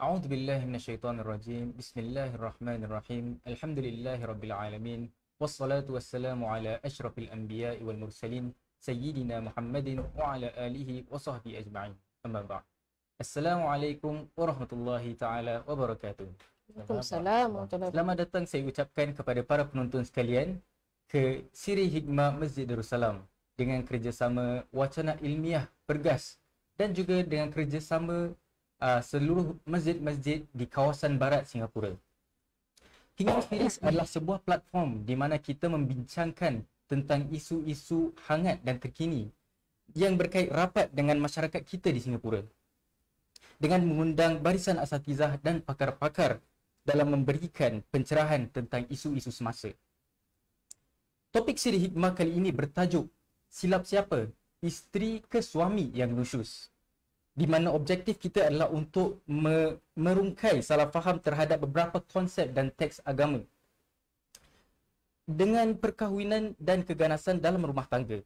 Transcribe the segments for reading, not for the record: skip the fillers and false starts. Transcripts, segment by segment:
أعوذ بالله من الشيطان الرجيم بسم الله الرحمن الرحيم الحمد لله رب العالمين والصلاة والسلام على أشرف الأنبياء والمرسلين سيدنا محمد وعلى آله وصحبه أجمعين أما بعد السلام عليكم ورحمة الله تعالى وبركاته. Waalaikumsalam warahmatullahi Selamat datang saya ucapkan kepada para penonton sekalian ke Siri Hikmah Masjid Darussalam dengan kerjasama Wacana Ilmiah Pergas dan juga dengan kerjasama seluruh masjid-masjid di kawasan barat Singapura. Hikmah Series adalah sebuah platform di mana kita membincangkan tentang isu-isu hangat dan terkini yang berkait rapat dengan masyarakat kita di Singapura dengan mengundang barisan asatizah dan pakar-pakar dalam memberikan pencerahan tentang isu-isu semasa. Topik Siri Hikmah kali ini bertajuk Silap Siapa? Isteri ke Suami yang Nusyus, di mana objektif kita adalah untuk merungkai salah faham terhadap beberapa konsep dan teks agama dengan perkahwinan dan keganasan dalam rumah tangga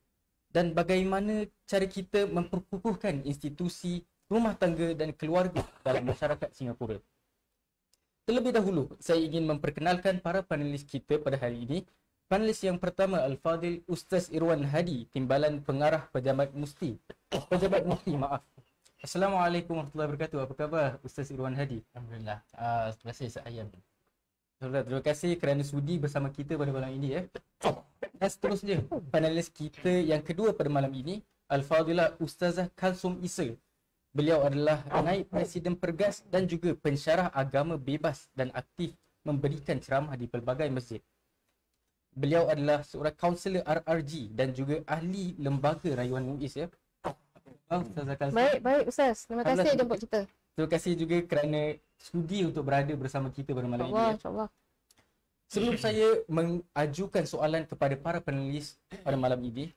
dan bagaimana cara kita memperkukuhkan institusi rumah tangga dan keluarga dalam masyarakat Singapura. Terlebih dahulu, saya ingin memperkenalkan para panelis kita pada hari ini. Panelis yang pertama, Al-Fadil Ustaz Irwan Hadi, Timbalan Pengarah Pejabat Mufti. Assalamualaikum warahmatullahi wabarakatuh. Apa khabar Ustaz Irwan Hadi? Alhamdulillah. Terima kasih Sa'ayan. Terima kasih kerana sudi bersama kita pada malam ini. Dan seterusnya, panelis kita yang kedua pada malam ini, Al-Fadilah Ustazah Kalsum Isa. Beliau adalah naib presiden Pergas dan juga pensyarah agama bebas dan aktif memberikan ceramah di pelbagai masjid. Beliau adalah seorang kaunselor RRG dan juga ahli lembaga rayuan MUIS ya. Ustazah Kalsum. Baik Ustaz. Terima kasih jemput kita. Terima kasih juga kerana sudi untuk berada bersama kita pada malam ini. InsyaAllah. Sebelum saya mengajukan soalan kepada para panelis pada malam ini,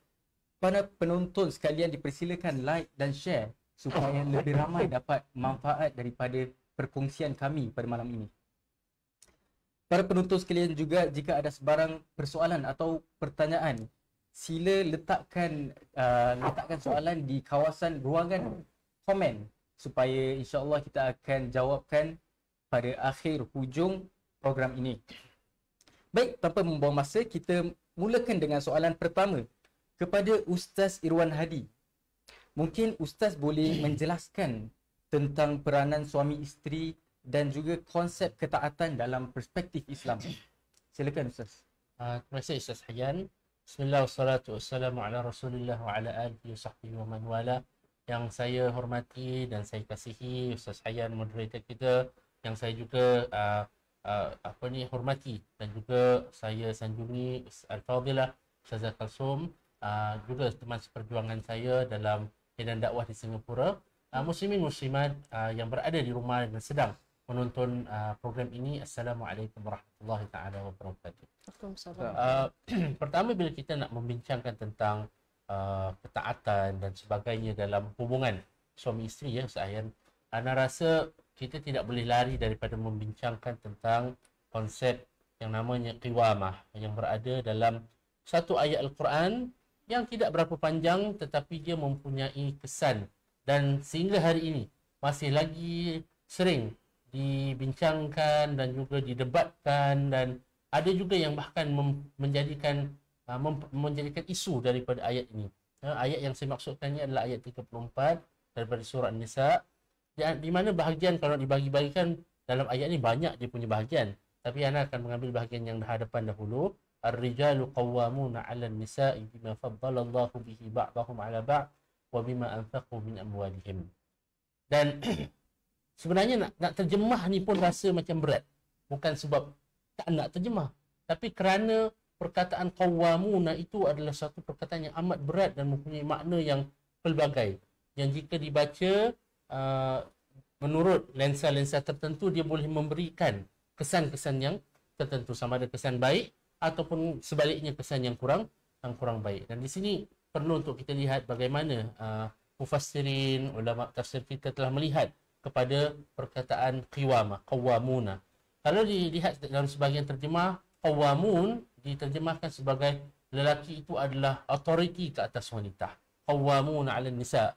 para penonton sekalian dipersilakan like dan share supaya lebih ramai dapat manfaat daripada perkongsian kami pada malam ini. Para penonton sekalian juga, jika ada sebarang persoalan atau pertanyaan, sila letakkan soalan di kawasan ruangan komen supaya insya-Allah kita akan jawabkan pada akhir hujung program ini. Baik, tanpa membuang masa, kita mulakan dengan soalan pertama kepada Ustaz Irwan Hadi. Mungkin Ustaz boleh menjelaskan tentang peranan suami isteri dan juga konsep ketaatan dalam perspektif Islam. Silakan Ustaz. Terima kasih Ustaz Hayyan. Bismillah wassalatu wassalamu ala Rasulillah wa ala alihi wa sahbihi wa man wala. Yang saya hormati dan saya kasihi Ustaz Hayyan, moderator kita, yang saya juga hormati dan juga saya sanjungi Al-Fadilah Ustazah Kalsum, juga teman seperjuangan saya dalam medan dakwah di Singapura, muslimin muslimat yang berada di rumah dan sedang menonton program ini. Assalamualaikum warahmatullahi taala wabarakatuh. Pertama, bila kita nak membincangkan tentang ketaatan dan sebagainya dalam hubungan suami isteri ya Ustaz, ana rasa kita tidak boleh lari daripada membincangkan tentang konsep yang namanya qiwamah yang berada dalam satu ayat Al-Quran yang tidak berapa panjang tetapi dia mempunyai kesan dan sehingga hari ini masih lagi sering dibincangkan dan juga didebatkan, dan ada juga yang bahkan menjadikan isu daripada ayat ini. Ayat yang saya maksudkannya adalah ayat 34 daripada surah An-Nisa, di mana bahagian kalau dibagi-bagikan dalam ayat ini banyak dia punya bahagian, tapi ana akan mengambil bahagian yang hadapan dahulu. Ar-rijalu qawwamuna 'alan nisa'i bima faddalallahu bihi ba'dahum 'ala ba'd wa bima anfaqu min amwalihim. Dan sebenarnya nak terjemah ni pun rasa macam berat. Bukan sebab tak nak terjemah, tapi kerana perkataan qawwamuna itu adalah satu perkataan yang amat berat dan mempunyai makna yang pelbagai, yang jika dibaca menurut lensa-lensa tertentu dia boleh memberikan kesan-kesan yang tertentu, sama ada kesan baik ataupun sebaliknya kesan yang kurang baik. Dan di sini perlu untuk kita lihat bagaimana mufassirin, ulama tafsir kita telah melihat kepada perkataan qawwamuna. Kalau dilihat dalam sebahagian terjemah, qawwamun diterjemahkan sebagai lelaki itu adalah authority ke atas wanita. Qawwamuna 'alan nisa.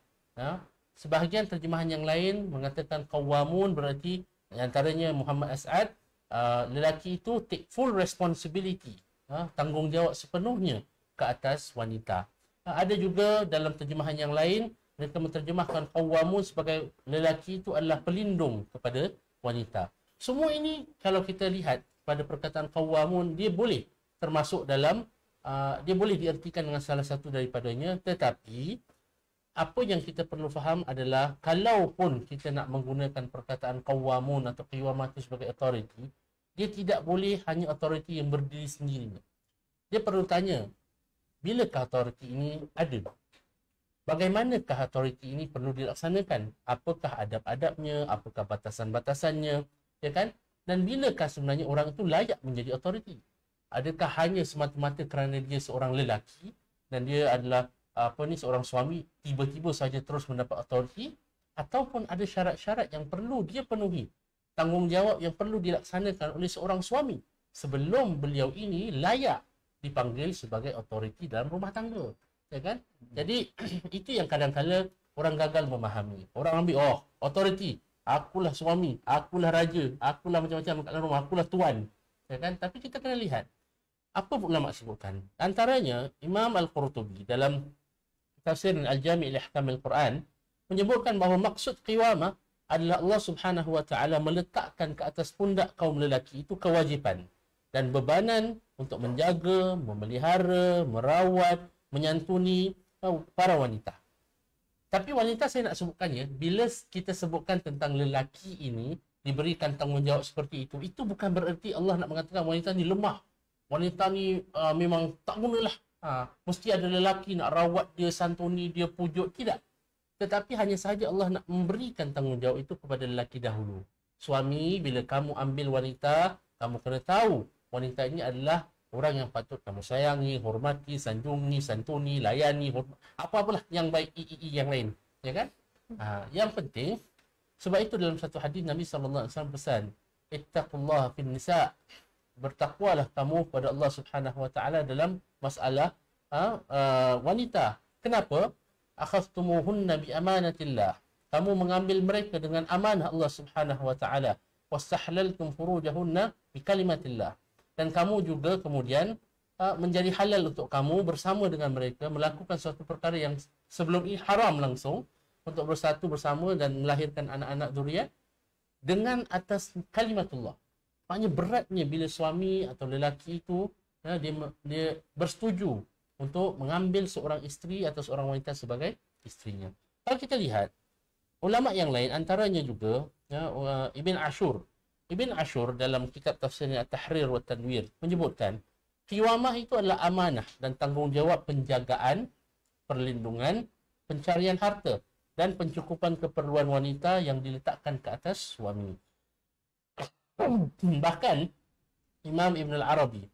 Sebahagian terjemahan yang lain mengatakan qawwamun berarti Antaranya Muhammad As'ad, lelaki itu take full responsibility, tanggungjawab sepenuhnya ke atas wanita. Ada juga dalam terjemahan yang lain, mereka menterjemahkan qawwamun sebagai lelaki itu adalah pelindung kepada wanita. Semua ini kalau kita lihat pada perkataan qawwamun, dia boleh termasuk dalam, dia boleh diartikan dengan salah satu daripadanya, tetapi apa yang kita perlu faham adalah kalaupun kita nak menggunakan perkataan qawwamun atau qiwamah itu sebagai authority, dia tidak boleh hanya authority yang berdiri sendiri. Dia perlu tanya, bilakah authority ini ada? Bagaimanakah authority ini perlu dilaksanakan? Apakah adab-adabnya? Apakah batasan-batasannya? Ya kan? Dan bilakah sebenarnya orang itu layak menjadi authority? Adakah hanya semata-mata kerana dia seorang lelaki dan dia adalah seorang suami, tiba-tiba saja terus mendapat authority, ataupun ada syarat-syarat yang perlu dia penuhi, tanggungjawab yang perlu dilaksanakan oleh seorang suami sebelum beliau ini layak dipanggil sebagai authority dalam rumah tangga, ya kan? Jadi itu yang kadang-kadang orang gagal memahami. Orang ambil, authority, akulah suami, akulah raja, akulah macam-macam kat dalam rumah, akulah tuan, ya kan? Tapi kita kena lihat apa ulama sebutkan. Antaranya Imam Al-Qurtubi dalam Tafsir Al-Jami' li Ahkam Al-Quran menyebutkan bahawa maksud qiwamah adalah Allah Subhanahu wa taala meletakkan ke atas pundak kaum lelaki itu kewajipan dan bebanan untuk menjaga, memelihara, merawat, menyantuni para wanita. Tapi wanita saya nak sebutkannya, bila kita sebutkan tentang lelaki ini diberikan tanggungjawab seperti itu bukan bererti Allah nak mengatakan wanita ni lemah. Wanita ni memang tak gunalah. Mesti ada lelaki nak rawat dia, santuni dia, pujuk. Tidak. Tetapi hanya sahaja Allah nak memberikan tanggungjawab itu kepada lelaki dahulu. Suami, bila kamu ambil wanita, kamu kena tahu wanita ini adalah orang yang patut kamu sayangi, hormati, sanjungi, santuni, layani, apa-apalah yang baik yang lain. Ya kan? Yang penting, sebab itu dalam satu hadis Nabi SAW pesan, ittaqullaha fin nisa', bertakwalah kamu kepada Allah Subhanahu wa taala dalam masalah wanita. Kenapa? Akhadtumuhunna bi amanatillah. Kamu mengambil mereka dengan amanah Allah Subhanahu wa taala. Wastahlaltum furujahunna bi kalimatillah. Dan kamu juga kemudian menjadi halal untuk kamu bersama dengan mereka melakukan suatu perkara yang sebelum ini haram langsung, untuk bersatu bersama dan melahirkan anak-anak zuriat dengan atas kalimatullah. Maknanya beratnya bila suami atau lelaki itu dia bersetuju untuk mengambil seorang isteri atau seorang wanita sebagai isterinya. Kalau kita lihat ulama yang lain, antaranya juga Ibn Ashur. Ibn Ashur dalam kitab tafsirnya At-Tahrir wa Tanwir menyebutkan qiwamah itu adalah amanah dan tanggungjawab penjagaan, perlindungan, pencarian harta dan pencukupan keperluan wanita yang diletakkan ke atas suami. Bahkan Imam Ibn Al-Arabi,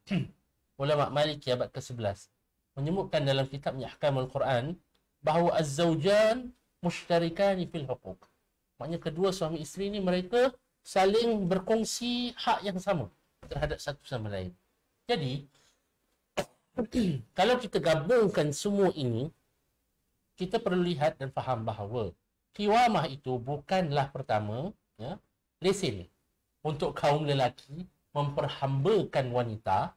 ulama Maliki abad ke-11, menyebutkan dalam kitabnya Ahkamul Quran bahawa az-zawjan mushtarikani fil huquq. Maknanya kedua suami isteri ni mereka saling berkongsi hak yang sama terhadap satu sama lain. Jadi kalau kita gabungkan semua ini, kita perlu lihat dan faham bahawa qiwamah itu bukanlah pertama lesen untuk kaum lelaki memperhambakan wanita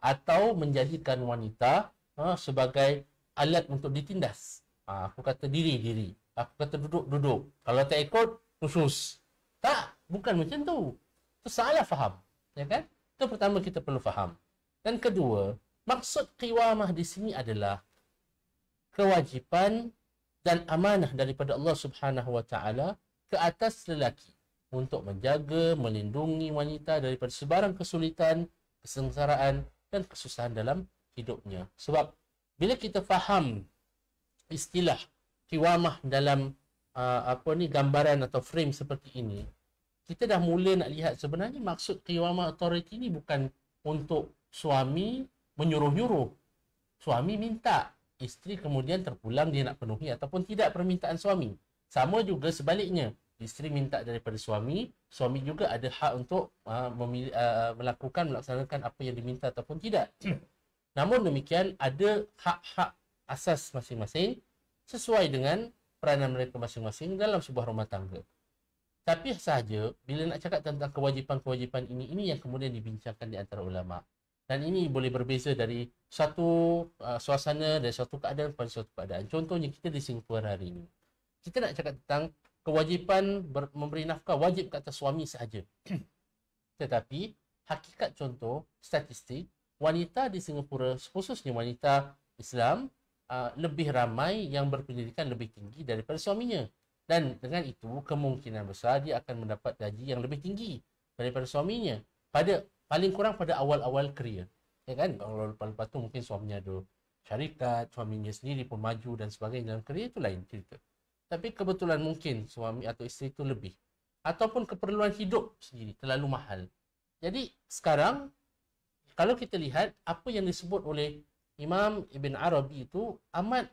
atau menjadikan wanita sebagai alat untuk ditindas. Aku kata diri, aku kata duduk. Kalau tak ikut, khusus. Tak, bukan macam tu. Itu salah faham. Ya kan? Itu pertama kita perlu faham. Dan kedua, maksud qiwamah di sini adalah kewajipan dan amanah daripada Allah Subhanahu wa taala ke atas lelaki untuk menjaga, melindungi wanita daripada sebarang kesulitan, kesengsaraan dan kesusahan dalam hidupnya. Sebab bila kita faham istilah qiwamah dalam gambaran atau frame seperti ini, kita dah mula nak lihat sebenarnya maksud qiwamah authority ni bukan untuk suami menyuruh-nyuruh. Suami minta, isteri kemudian terpulang dia nak penuhi ataupun tidak permintaan suami. Sama juga sebaliknya. Isteri minta daripada suami, suami juga ada hak untuk melaksanakan apa yang diminta ataupun tidak. Namun demikian, ada hak-hak asas masing-masing sesuai dengan peranan mereka masing-masing dalam sebuah rumah tangga. Tapi sahaja bila nak cakap tentang kewajipan-kewajipan ini yang kemudian dibincangkan di antara ulama. Dan ini boleh berbeza dari satu suasana, dari suatu keadaan pada suatu keadaan. Contohnya kita di Singapura hari ini. Kita nak cakap tentang kewajipan memberi nafkah wajib ke atas suami sahaja. Tetapi hakikat contoh statistik, wanita di Singapura, khususnya wanita Islam, lebih ramai yang berpendidikan lebih tinggi daripada suaminya. Dan dengan itu kemungkinan besar dia akan mendapat gaji yang lebih tinggi daripada suaminya pada paling kurang pada awal-awal kerjaya. Ya kan? Kalau lepas tu mungkin suaminya ada syarikat, suaminya sendiri pun maju dan sebagainya dalam kerjaya, itu lain cerita. Tapi kebetulan mungkin suami atau isteri itu lebih, ataupun keperluan hidup sendiri terlalu mahal. Jadi sekarang kalau kita lihat apa yang disebut oleh Imam Ibn Arabi itu amat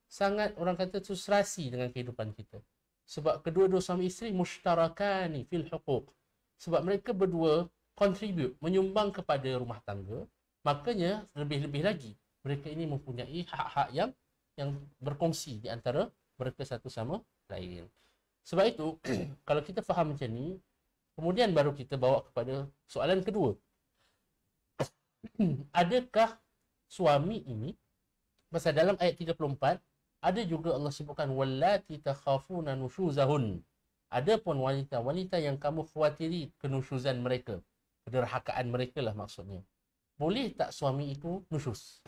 sangat orang kata tu serasi dengan kehidupan kita. Sebab kedua-dua suami isteri mushtarakani fil huquq. Sebab mereka berdua contribute, menyumbang kepada rumah tangga. Makanya lebih-lebih lagi mereka ini mempunyai hak-hak yang berkongsi di antara mereka satu sama lain. Sebab itu kalau kita faham macam ni, kemudian baru kita bawa kepada soalan kedua. Adakah suami ini, pasal dalam ayat 34 ada juga Allah sebutkan wallati takhafuna nushuzahun. Adapun wanita-wanita yang kamu khawatiri kenusyuzan mereka, kederhakaan mereka lah maksudnya. Boleh tak suami itu nusyuz?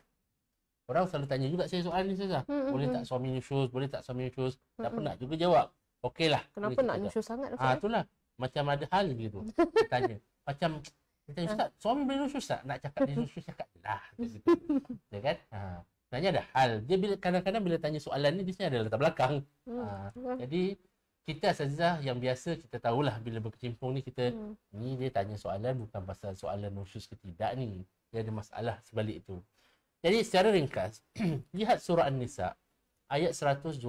Orang selalu tanya juga saya soalan ni Ustazah. Boleh tak suami nusyuz? Boleh tak suami nusyuz? Tak pernah juga jawab. Okeylah. Kenapa nak nusyuz sangat? Itulah. Macam ada hal gitu. Tanya. Macam Ustaz, suami boleh nusyuz tak? Nak cakap dia nusyuz, cakap lah. Ya kan? Sebenarnya ada hal. Dia bila kadang-kadang bila tanya soalan ni, dia sebenarnya ada latar belakang. Jadi kita Ustazah yang biasa kita tahulah bila berkecimpung ni kita ni dia tanya soalan bukan pasal soalan nusyuz ke tidak ni. Dia ada masalah sebalik itu. Jadi secara ringkas, lihat surah An-Nisa ayat 128.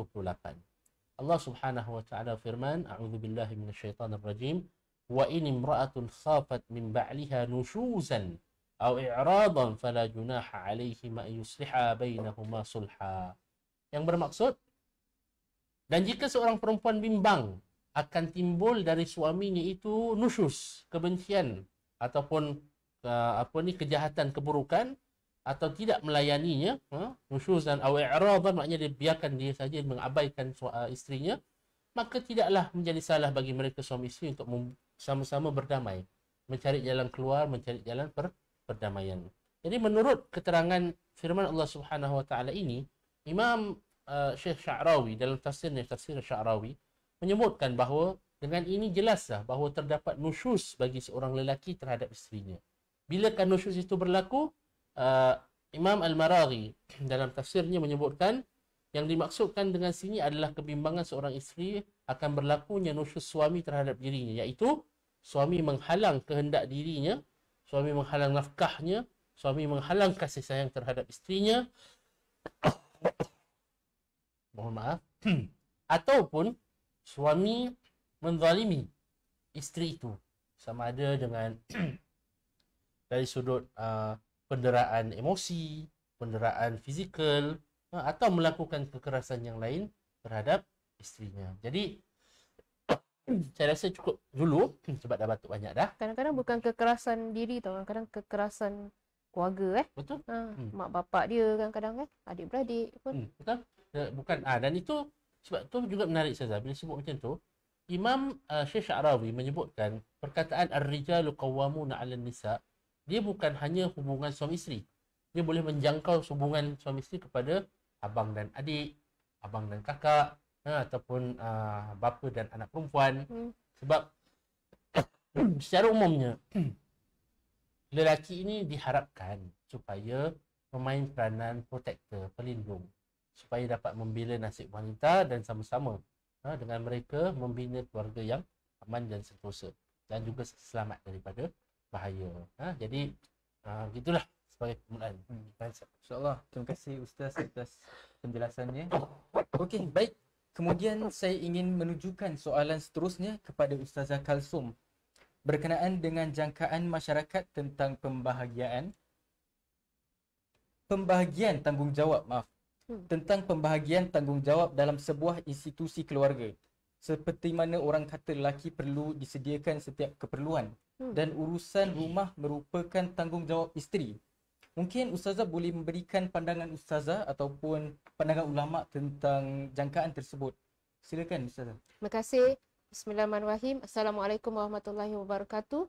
Allah Subhanahu wa taala firman, a'udzubillahi minasyaitonir rajim, wa in imra'atun khafat min ba'liha nushuzan aw i'radan fala junaha 'alaihima an yusliha bainahuma sulha. Yang bermaksud, dan jika seorang perempuan bimbang akan timbul dari suaminya itu nusyuz, kebencian ataupun kejahatan, keburukan, atau tidak melayaninya, nusyuzan aw i'radan maknanya dia biarkan dia saja mengabaikan isterinya, maka tidaklah menjadi salah bagi mereka suami isteri untuk sama-sama berdamai, mencari jalan keluar, mencari jalan perdamaian. Jadi menurut keterangan firman Allah Subhanahu wa taala ini, Imam Syekh Sya'rawi dalam tafsirnya, tafsir Sya'rawi, menyebutkan bahawa dengan ini jelaslah bahawa terdapat nusyuz bagi seorang lelaki terhadap isterinya. Bilakah nusyuz itu berlaku? Imam Al-Maraghi dalam tafsirnya menyebutkan yang dimaksudkan dengan sini adalah kebimbangan seorang isteri akan berlakunya nusyuz suami terhadap dirinya, iaitu suami menghalang kehendak dirinya, suami menghalang nafkahnya, suami menghalang kasih sayang terhadap isterinya, mohon maaf, ataupun suami menzalimi isteri itu, sama ada dengan dari sudut penderaan emosi, penderaan fizikal, atau melakukan kekerasan yang lain terhadap isterinya. Jadi saya rasa cukup dulu sebab dah batuk banyak dah. Kadang-kadang bukan kekerasan diri tau, kadang-kadang kekerasan keluarga Betul? Mak bapak dia kadang-kadang adik-beradik pun. Betul? Bukan dan itu sebab tu juga menarik Ustazah bila sebut macam tu. Imam Syekh Sya'rawi menyebutkan perkataan ar-rijalu qawwamuna 'alan nisa, dia bukan hanya hubungan suami isteri. Dia boleh menjangkau hubungan suami isteri kepada abang dan adik, abang dan kakak, ataupun bapa dan anak perempuan. Sebab secara umumnya lelaki ini diharapkan supaya memain peranan protektor, pelindung, supaya dapat membela nasib wanita dan sama-sama dengan mereka membina keluarga yang aman dan sentosa dan juga selamat daripada bahaya. Jadi gitulah sebagai permulaan. InsyaAllah. Terima kasih Ustaz atas penjelasannya. Okey, baik. Kemudian saya ingin menunjukkan soalan seterusnya kepada Ustazah Kalsum berkenaan dengan jangkaan masyarakat tentang pembahagian tanggungjawab dalam sebuah institusi keluarga. seperti mana orang kata lelaki perlu disediakan setiap keperluan dan urusan rumah merupakan tanggungjawab isteri. Mungkin Ustazah boleh memberikan pandangan Ustazah ataupun pandangan ulama tentang jangkaan tersebut. Silakan Ustazah. Terima kasih. Bismillahirrahmanirrahim. Assalamualaikum warahmatullahi wabarakatuh.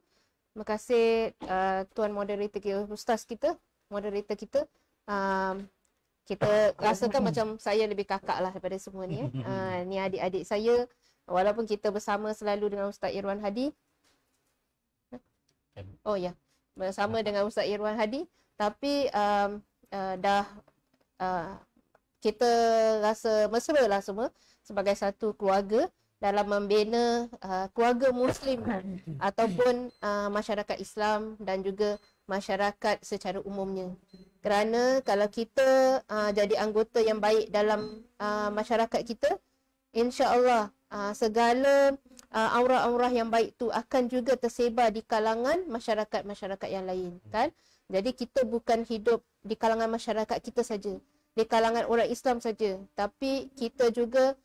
Terima kasih tuan moderator kita, ustaz kita, moderator kita. Kita rasakan macam saya lebih kakak lah daripada semua ni. Ni adik-adik saya. Walaupun kita bersama selalu dengan Ustaz Irwan Hadi. Oh ya, bersama dengan Ustaz Irwan Hadi. Tapi kita rasa mesra lah semua sebagai satu keluarga dalam membina keluarga Muslim ataupun masyarakat Islam dan juga masyarakat secara umumnya. Kerana kalau kita jadi anggota yang baik dalam masyarakat kita, insya-Allah segala aurah-aurah yang baik tu akan juga tersebar di kalangan masyarakat-masyarakat yang lain, kan? Jadi kita bukan hidup di kalangan masyarakat kita saja, di kalangan orang Islam saja, tapi kita juga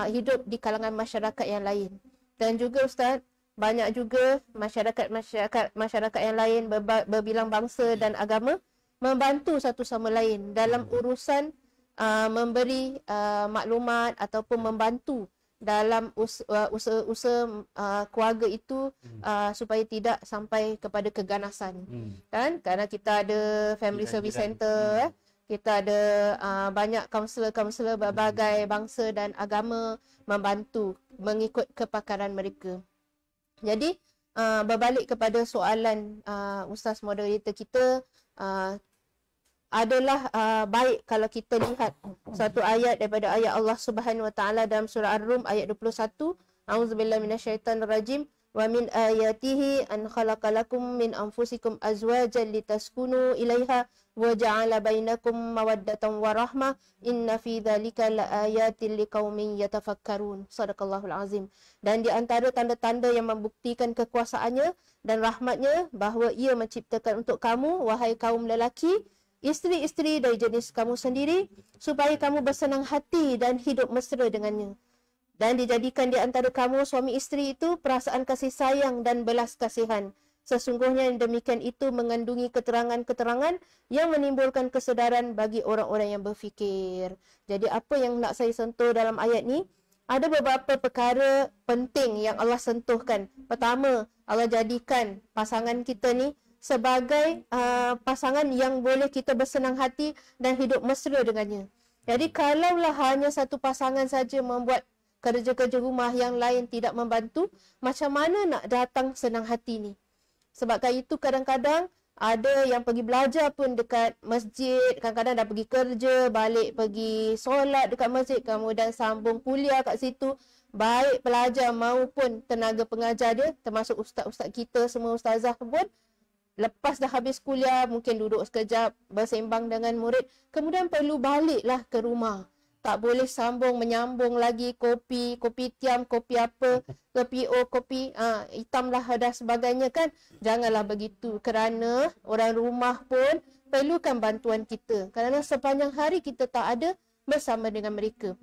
hidup di kalangan masyarakat yang lain. Dan juga Ustaz, banyak juga masyarakat yang lain berbilang bangsa dan agama membantu satu sama lain dalam urusan memberi maklumat ataupun membantu dalam usaha keluarga itu supaya tidak sampai kepada keganasan, kan? Kerana kita ada family service center, kita ada banyak kaunselor-kaunselor berbagai bangsa dan agama membantu mengikut kepakaran mereka. Jadi berbalik kepada soalan ustaz moderator kita, adalah baik kalau kita lihat satu ayat daripada ayat Allah Subhanahu Wa Taala dalam surah Ar-Rum ayat 21. A'udzubillahi minasyaitonirrajim. Wa min ayatihi an khalaqalakum min anfusikum azwajan litaskunu ilaiha wa ja'ala bainakum mawaddatan wa rahmah inna fi dzalika laayatin liqaumin yatafakkarun. Shadaqallahul azim. Dan di antara tanda-tanda yang membuktikan kekuasaannya dan rahmatnya bahawa ia menciptakan untuk kamu wahai kaum lelaki isteri-isteri dari jenis kamu sendiri supaya kamu bersenang hati dan hidup mesra dengannya. Dan dijadikan di antara kamu suami isteri itu perasaan kasih sayang dan belas kasihan. Sesungguhnya yang demikian itu mengandungi keterangan-keterangan yang menimbulkan kesedaran bagi orang-orang yang berfikir. Jadi apa yang nak saya sentuh dalam ayat ni? Ada beberapa perkara penting yang Allah sentuhkan. Pertama, Allah jadikan pasangan kita ni sebagai pasangan yang boleh kita bersenang hati dan hidup mesra dengannya. Jadi kalaulah hanya satu pasangan saja membuat kerja-kerja rumah yang lain tidak membantu, macam mana nak datang senang hati ni? Sebabkan itu kadang-kadang ada yang pergi belajar pun dekat masjid, kadang-kadang dah pergi kerja, balik pergi solat dekat masjid, kemudian sambung kuliah kat situ. Baik pelajar maupun tenaga pengajar dia, termasuk ustaz-ustaz kita, semua ustazah pun, lepas dah habis kuliah, mungkin duduk sekejap, bersembang dengan murid, kemudian perlu baliklah ke rumah. Tak boleh menyambung lagi kopi tiam, kopi apa, kopi O, kopi hitam lah dan sebagainya, kan. Janganlah begitu, kerana orang rumah pun perlukan bantuan kita. Kerana sepanjang hari kita tak ada bersama dengan mereka.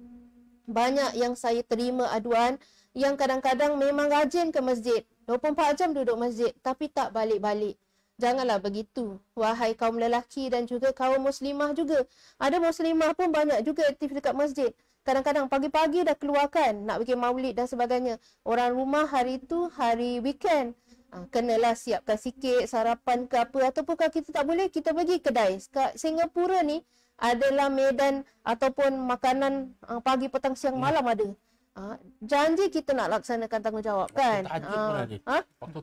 Banyak yang saya terima aduan yang kadang-kadang memang rajin ke masjid, 24 jam duduk masjid, tapi tak balik-balik. Janganlah begitu, wahai kaum lelaki dan juga kaum muslimah juga. Ada muslimah pun banyak juga aktif dekat masjid. Kadang-kadang pagi-pagi dah keluarkan, nak bikin maulid dan sebagainya. Orang rumah hari itu, hari weekend, kenalah siapkan sikit, sarapan ke apa. Ataupun kalau kita tak boleh, kita pergi kedai. Kat Singapura ni adalah medan ataupun makanan pagi, petang, siang, malam ada. Janji kita nak laksanakan tanggungjawab, kan? Waktu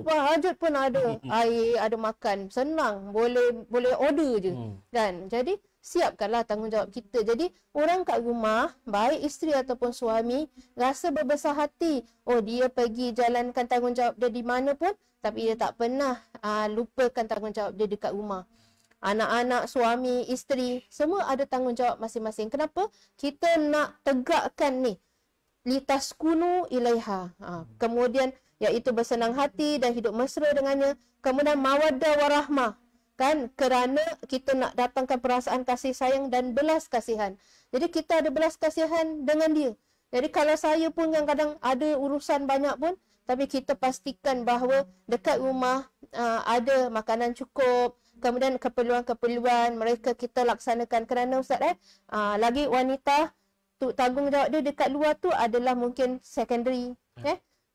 tahajud pun ada. Air, ada makan, senang, boleh order je, kan? Jadi siapkanlah tanggungjawab kita. Jadi orang kat rumah, baik isteri ataupun suami, rasa berbesar hati. Oh, dia pergi jalankan tanggungjawab dia di mana pun, tapi dia tak pernah lupakan tanggungjawab dia dekat rumah. Anak-anak, suami, isteri, semua ada tanggungjawab masing-masing. Kenapa? Kita nak tegakkan ni, litaskunu ilaiha. Kemudian iaitu bersenang hati dan hidup mesra dengannya. Kemudian mawaddah warahmah, kan? Kerana kita nak datangkan perasaan kasih sayang dan belas kasihan. Jadi kita ada belas kasihan dengan dia. Jadi kalau saya pun kadang-kadang ada urusan banyak pun, tapi kita pastikan bahawa dekat rumah ada makanan cukup, kemudian keperluan-keperluan mereka kita laksanakan. Kerana Ustaz lagi wanita tu tanggungjawab dia dekat luar tu adalah mungkin secondary,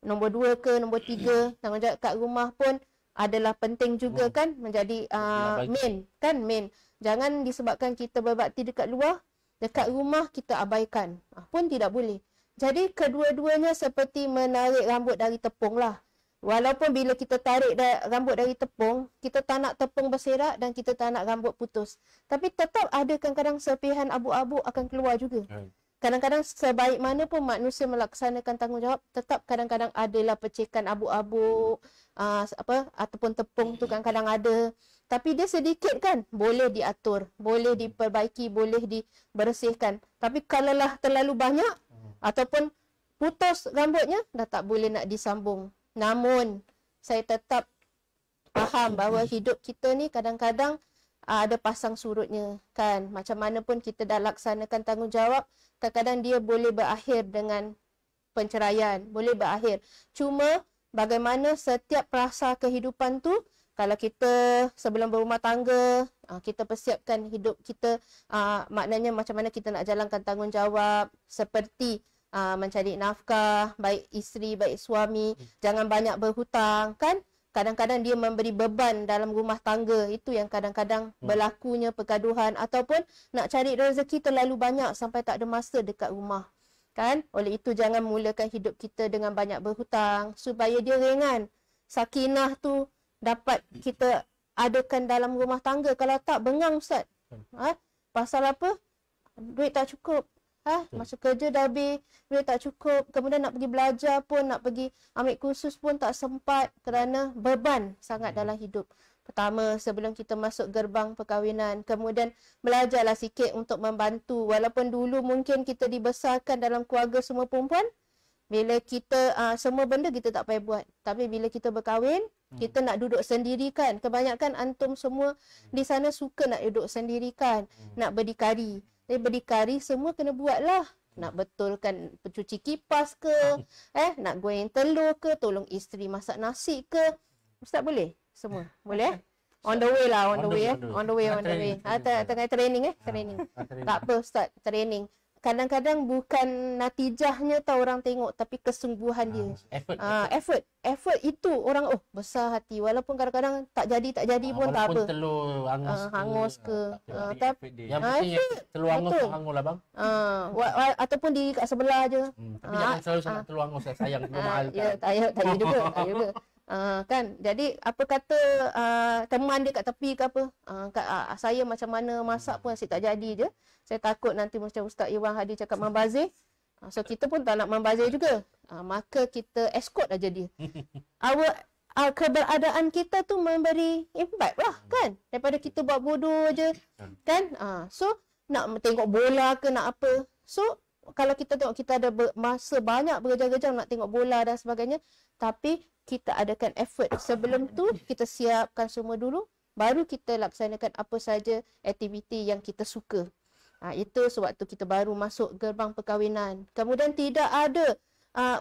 nombor 2 ke nombor 3. Tanggungjawab kat rumah pun adalah penting juga kan, menjadi main. Jangan disebabkan kita berbakti dekat luar, dekat rumah kita abaikan. Pun tidak boleh. Jadi kedua-duanya seperti menarik rambut dari tepung lah. Walaupun bila kita tarik rambut dari tepung, kita tak nak tepung berserak dan kita tak nak rambut putus. Tapi tetap ada kadang-kadang serpihan abu-abu akan keluar juga. Kadang-kadang sebaik mana pun manusia melaksanakan tanggungjawab, tetap kadang-kadang adalah percikan abu-abu, ataupun tepung tu kadang-kadang ada. Tapi dia sedikit kan, boleh diatur, boleh diperbaiki, boleh dibersihkan. Tapi kalaulah terlalu banyak ataupun putus rambutnya, dah tak boleh nak disambung. Namun saya tetap faham bahawa hidup kita ni kadang-kadang ada pasang surutnya kan. Macam mana pun kita dah laksanakan tanggungjawab, kadang-kadang dia boleh berakhir dengan penceraian, boleh berakhir. Cuma bagaimana setiap rasa kehidupan tu, kalau kita sebelum berumah tangga, kita persiapkan hidup kita, maknanya macam mana kita nak jalankan tanggungjawab seperti mencari nafkah, baik isteri, baik suami, jangan banyak berhutang kan. Kadang-kadang dia memberi beban dalam rumah tangga, itu yang kadang-kadang berlakunya pergaduhan, ataupun nak cari rezeki terlalu banyak sampai tak ada masa dekat rumah. Kan? Oleh itu jangan mulakan hidup kita dengan banyak berhutang supaya dia ringan. Sakinah tu dapat kita adakan dalam rumah tangga. Kalau tak, bengang Ustaz. Pasal apa? Duit tak cukup. Masa kerja dah habis, duit tak cukup. Kemudian nak pergi belajar pun, nak pergi ambil kursus pun tak sempat kerana beban sangat dalam hidup. Pertama, sebelum kita masuk gerbang perkahwinan, kemudian belajarlah sikit untuk membantu. Walaupun dulu mungkin kita dibesarkan dalam keluarga semua perempuan, bila kita semua benda kita tak payah buat. Tapi bila kita berkahwin, kita nak duduk sendiri kan. Kebanyakan antum semua di sana suka nak duduk sendiri kan. Nak berdikari. Tapi berdikari semua kena buat lah. Nak betulkan pencuci kipas ke, nak goreng telur ke, tolong isteri masak nasi ke. Ustaz boleh? Semua? Boleh On the way lah, on the way. Tengah training training. Tak apa Ustaz, training. Kadang-kadang bukan natijahnya tahu orang tengok, tapi kesungguhan dia. Effort itu orang besar hati. Walaupun kadang-kadang tak jadi pun tak apa. Walaupun telur hangus ke. Yang penting telur hangus tu hangus lah bang. Ataupun diri kat sebelah je. Tapi jangan selalu sangat telur hangus, sayang telur mahal. Ya, tak juga. Kan, jadi apa kata teman dia kat tepi ke apa, saya macam mana masak pun asyik tak jadi je. Saya takut nanti macam Ustaz Iwan Hadi cakap membazir, so kita pun tak nak membazir juga, maka kita escort aja dia. Keberadaan kita tu memberi impact lah kan, daripada kita buat bodoh je kan. So nak tengok bola ke nak apa, so kalau kita tengok kita ada masa banyak berjam-jam nak tengok bola dan sebagainya, tapi kita adakan effort. Sebelum tu kita siapkan semua dulu, baru kita laksanakan apa saja aktiviti yang kita suka. Itu sewaktu kita baru masuk gerbang perkahwinan. Kemudian tidak ada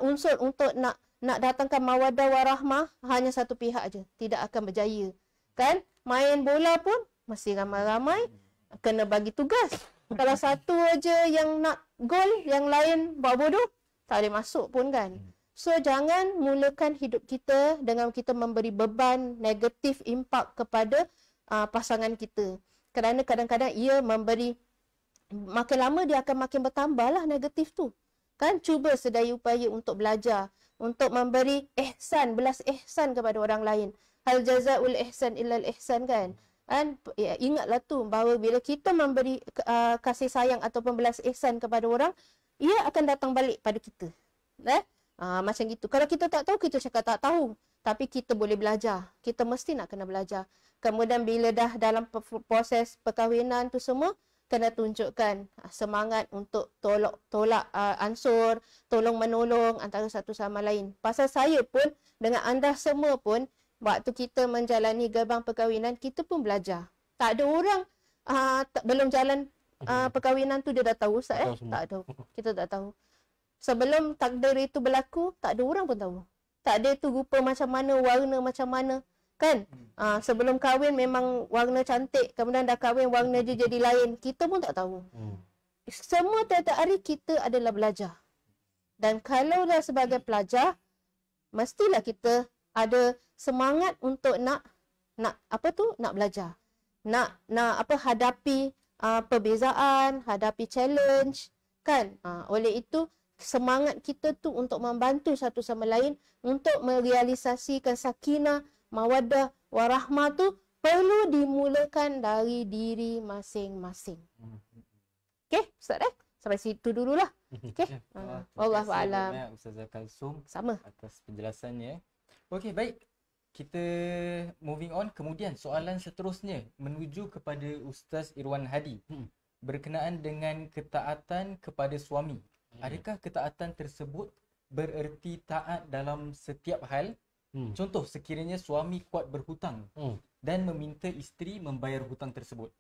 unsur untuk nak datangkan mawaddah warahmah hanya satu pihak aja, tidak akan berjaya. Kan? Main bola pun mesti ramai-ramai, kena bagi tugas. Kalau satu aja yang nak gol, yang lain buat bodoh, tak boleh masuk pun kan. So jangan mulakan hidup kita dengan kita memberi beban negatif impak kepada pasangan kita. Kerana kadang-kadang ia memberi, makin lama dia akan makin bertambah lah negatif tu. Kan, cuba sedaya upaya untuk belajar, untuk memberi ihsan, belas ihsan kepada orang lain. Hal jazaul ihsan illal ihsan kan. Ingatlah tu bahawa bila kita memberi kasih sayang ataupun belas ihsan kepada orang, ia akan datang balik pada kita. Macam gitu. Kalau kita tak tahu, kita cakap tak tahu. Tapi kita boleh belajar. Kita mesti nak kena belajar. Kemudian bila dah dalam proses perkahwinan tu semua, kena tunjukkan semangat untuk tolak ansur, tolong menolong antara satu sama lain. Pasal saya pun dengan anda semua pun, waktu kita menjalani gerbang perkahwinan, kita pun belajar. Tak ada orang belum jalan perkahwinan tu dia dah tahu Ustaz. Tak tahu. Kita tak tahu. Sebelum takdir itu berlaku, tak ada orang pun tahu. Takdir itu rupa macam mana, warna macam mana. Kan? Sebelum kahwin memang warna cantik, kemudian dah kahwin warna dia jadi lain. Kita pun tak tahu. Semua tiap-tiap hari kita adalah belajar. Dan kalau dah sebagai pelajar, mestilah kita ada semangat untuk nak belajar. Nak hadapi perbezaan, hadapi challenge, kan? Oleh itu semangat kita tu untuk membantu satu sama lain untuk merealisasikan sakinah, mawaddah, warahmah tu perlu dimulakan dari diri masing-masing. Okey, Ustaz sampai situ dululah. Okey. Wallahu a'lam. Ustazah Kalsum Sama. atas penjelasannya. Okey, baik. Kita moving on. Kemudian soalan seterusnya menuju kepada Ustaz Irwan Hadi. Berkenaan dengan ketaatan kepada suami. Adakah ketaatan tersebut bererti taat dalam setiap hal? Contoh, sekiranya suami kuat berhutang dan meminta isteri membayar hutang tersebut.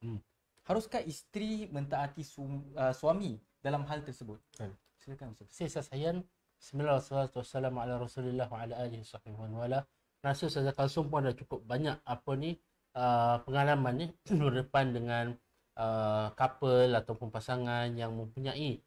Haruskah isteri mentaati suami dalam hal tersebut? Silakan Ustaz. Saya sayang Bismillahirrahmanirrahim ala Rasulillah wa ala alihi wa wala. Rasa Ustazah Kalsum pun ada cukup banyak pengalaman ni berdepan dengan couple ataupun pasangan yang mempunyai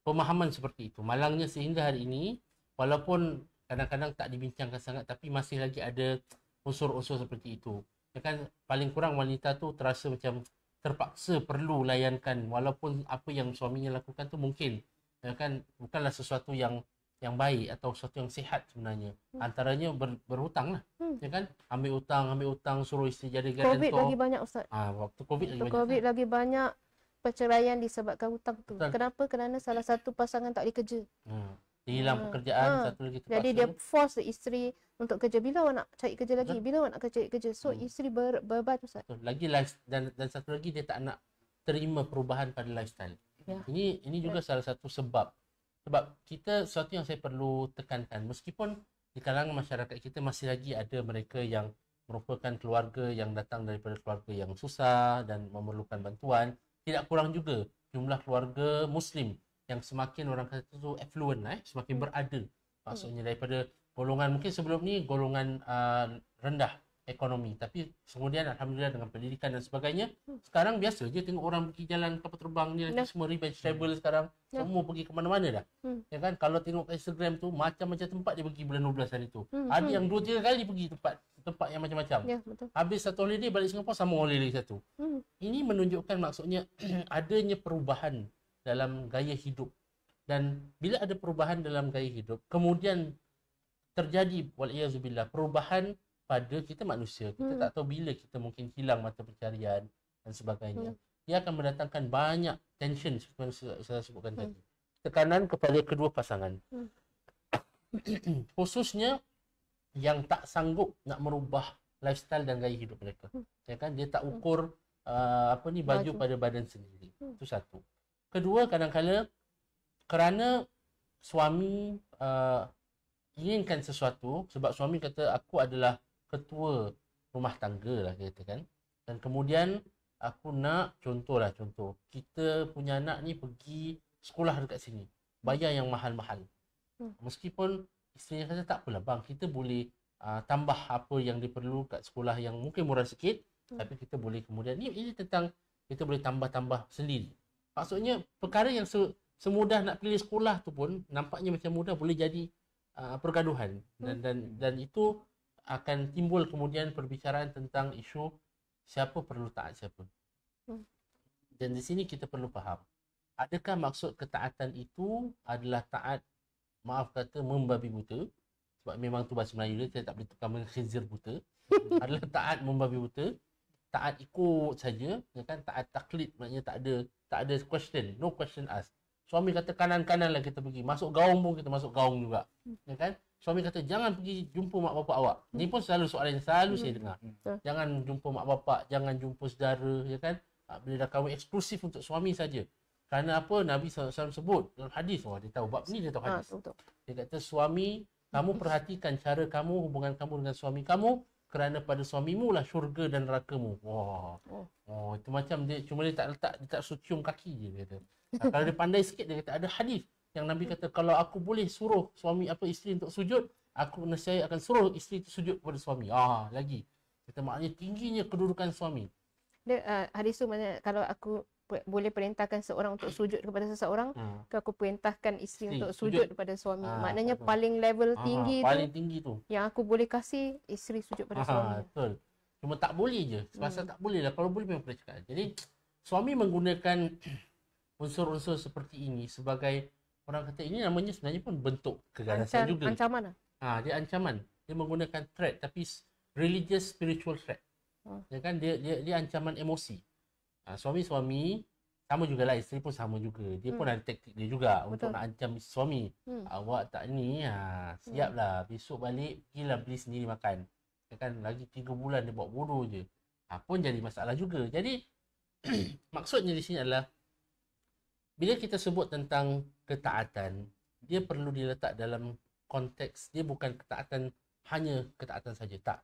pemahaman seperti itu. Malangnya sehingga hari ini walaupun kadang-kadang tak dibincangkan sangat tapi masih lagi ada unsur-unsur seperti itu. Ya kan, paling kurang wanita tu terasa macam terpaksa perlu layankan walaupun apa yang suaminya lakukan tu mungkin ya kan bukanlah sesuatu yang baik atau sesuatu yang sihat sebenarnya. Antaranya berhutang lah. Ya kan? Ambil hutang suruh isteri jadi garantor. Covid lagi banyak Ustaz. Waktu Covid lagi banyak. Covid lagi banyak perceraian disebabkan hutang tu. Betul. Kenapa? Kerana salah satu pasangan tak boleh kerja. Dia hilang pekerjaan, satu lagi terpaksa. Jadi dia force isteri untuk kerja. Bila awak nak cari kerja lagi? Bila awak nak cari kerja? So isteri berbeban Ustaz. Betul. Lagi dan satu lagi dia tak nak terima perubahan pada lifestyle. Ya. Ini juga salah satu sebab kita, sesuatu yang saya perlu tekankan, meskipun di kalangan masyarakat kita masih lagi ada mereka yang merupakan keluarga yang datang daripada keluarga yang susah dan memerlukan bantuan, tidak kurang juga jumlah keluarga Muslim yang semakin orang kata itu affluent, semakin berada. Maksudnya daripada golongan mungkin sebelum ni golongan rendah ekonomi, tapi kemudian alhamdulillah dengan pendidikan dan sebagainya, sekarang biasa je tengok orang pergi jalan kapal terbang ni, semua revenge travel sekarang, semua pergi ke mana-mana dah. Ya kan, kalau tengok Instagram tu macam-macam tempat dia pergi bulan 12 hari tu. Ada yang 2-3 kali pergi tempat yang macam-macam. Ya, betul. Habis satu holiday balik Singapura sama holiday satu. Ini menunjukkan maksudnya adanya perubahan dalam gaya hidup. Dan bila ada perubahan dalam gaya hidup, kemudian terjadi wal-iyazubillah perubahan pada kita manusia. Kita tak tahu bila kita mungkin hilang mata pencarian dan sebagainya. Dia akan mendatangkan banyak tension seperti yang saya sebutkan tadi. Tekanan kepada kedua pasangan. Khususnya yang tak sanggup nak merubah lifestyle dan gaya hidup mereka. Ya kan, dia tak ukur baju pada badan sendiri. Itu satu. Kedua, kadang-kadang kerana suami inginkan sesuatu, sebab suami kata aku adalah ketua rumah tangga lah kita kan, dan kemudian aku nak contoh kita punya anak ni pergi sekolah dekat sini, bayar yang mahal-mahal. Meskipun isterinya kata tak apalah bang, kita boleh tambah apa yang diperlu kat sekolah yang mungkin murah sikit, tapi kita boleh kemudian ini tentang kita boleh tambah-tambah sendiri. Maksudnya perkara yang semudah nak pilih sekolah tu pun nampaknya macam mudah boleh jadi pergaduhan, dan itu akan timbul kemudian perbicaraan tentang isu siapa perlu taat siapa. Dan di sini kita perlu faham, adakah maksud ketaatan itu adalah taat, maaf kata, membabi buta, sebab memang tu bahasa Melayu dia, saya tak boleh tukar dengan khizir buta. Adalah taat membabi buta, taat ikut saja, ya kan, taat taklid, maknanya tak ada question, no question asked. Suami kata kanan-kanan lah kita pergi, masuk gaung pun kita masuk gaung juga, ya kan. Suami kata jangan pergi jumpa mak bapak awak. Ni pun selalu soalan yang selalu saya dengar. Jangan jumpa mak bapak, jangan jumpa saudara, ya kan. Bila dah kahwin eksklusif untuk suami saja. Kerana apa? Nabi SAW sebut dalam hadis, dia tahu bab ni, dia tahu hadis. Dia kata suami, kamu perhatikan cara kamu, hubungan kamu dengan suami kamu, kerana pada suamimu lah syurga dan nerakamu. Itu macam dia cuma dia tak letak, dia tak cium kaki je, dia kata. Kalau dia pandai sikit, dia kata ada hadis yang Nabi kata kalau aku boleh suruh suami isteri untuk sujud, aku nescaya akan suruh isteri itu sujud kepada suami. Lagi. Kata maknanya tingginya kedudukan suami. Dia, hadis tu maknanya kalau aku boleh perintahkan seorang untuk sujud kepada seseorang, aku perintahkan isteri untuk sujud kepada suami. Maknanya paling level tinggi paling tinggi tu yang aku boleh kasih isteri sujud pada suami. Betul. Cuma tak boleh je. Pasal tak boleh lah. Kalau boleh memang boleh cakap. Jadi suami menggunakan unsur-unsur seperti ini sebagai, orang kata ini namanya sebenarnya pun bentuk keganasan juga. Ancaman lah. Dia ancaman. Dia menggunakan threat tapi religious spiritual threat. Ya kan, dia ancaman emosi. Suami-suami sama jugalah, isteri pun sama juga. Dia pun ada taktik dia juga untuk nak ancam suami. Awak tak ni, siaplah besok balik pergilah beli sendiri makan. Ya kan, lagi 3 bulan dia buat bodoh je. Pun jadi masalah juga. Jadi maksudnya di sini adalah bila kita sebut tentang ketaatan, dia perlu diletak dalam konteks. Dia bukan ketaatan hanya ketaatan saja, tak.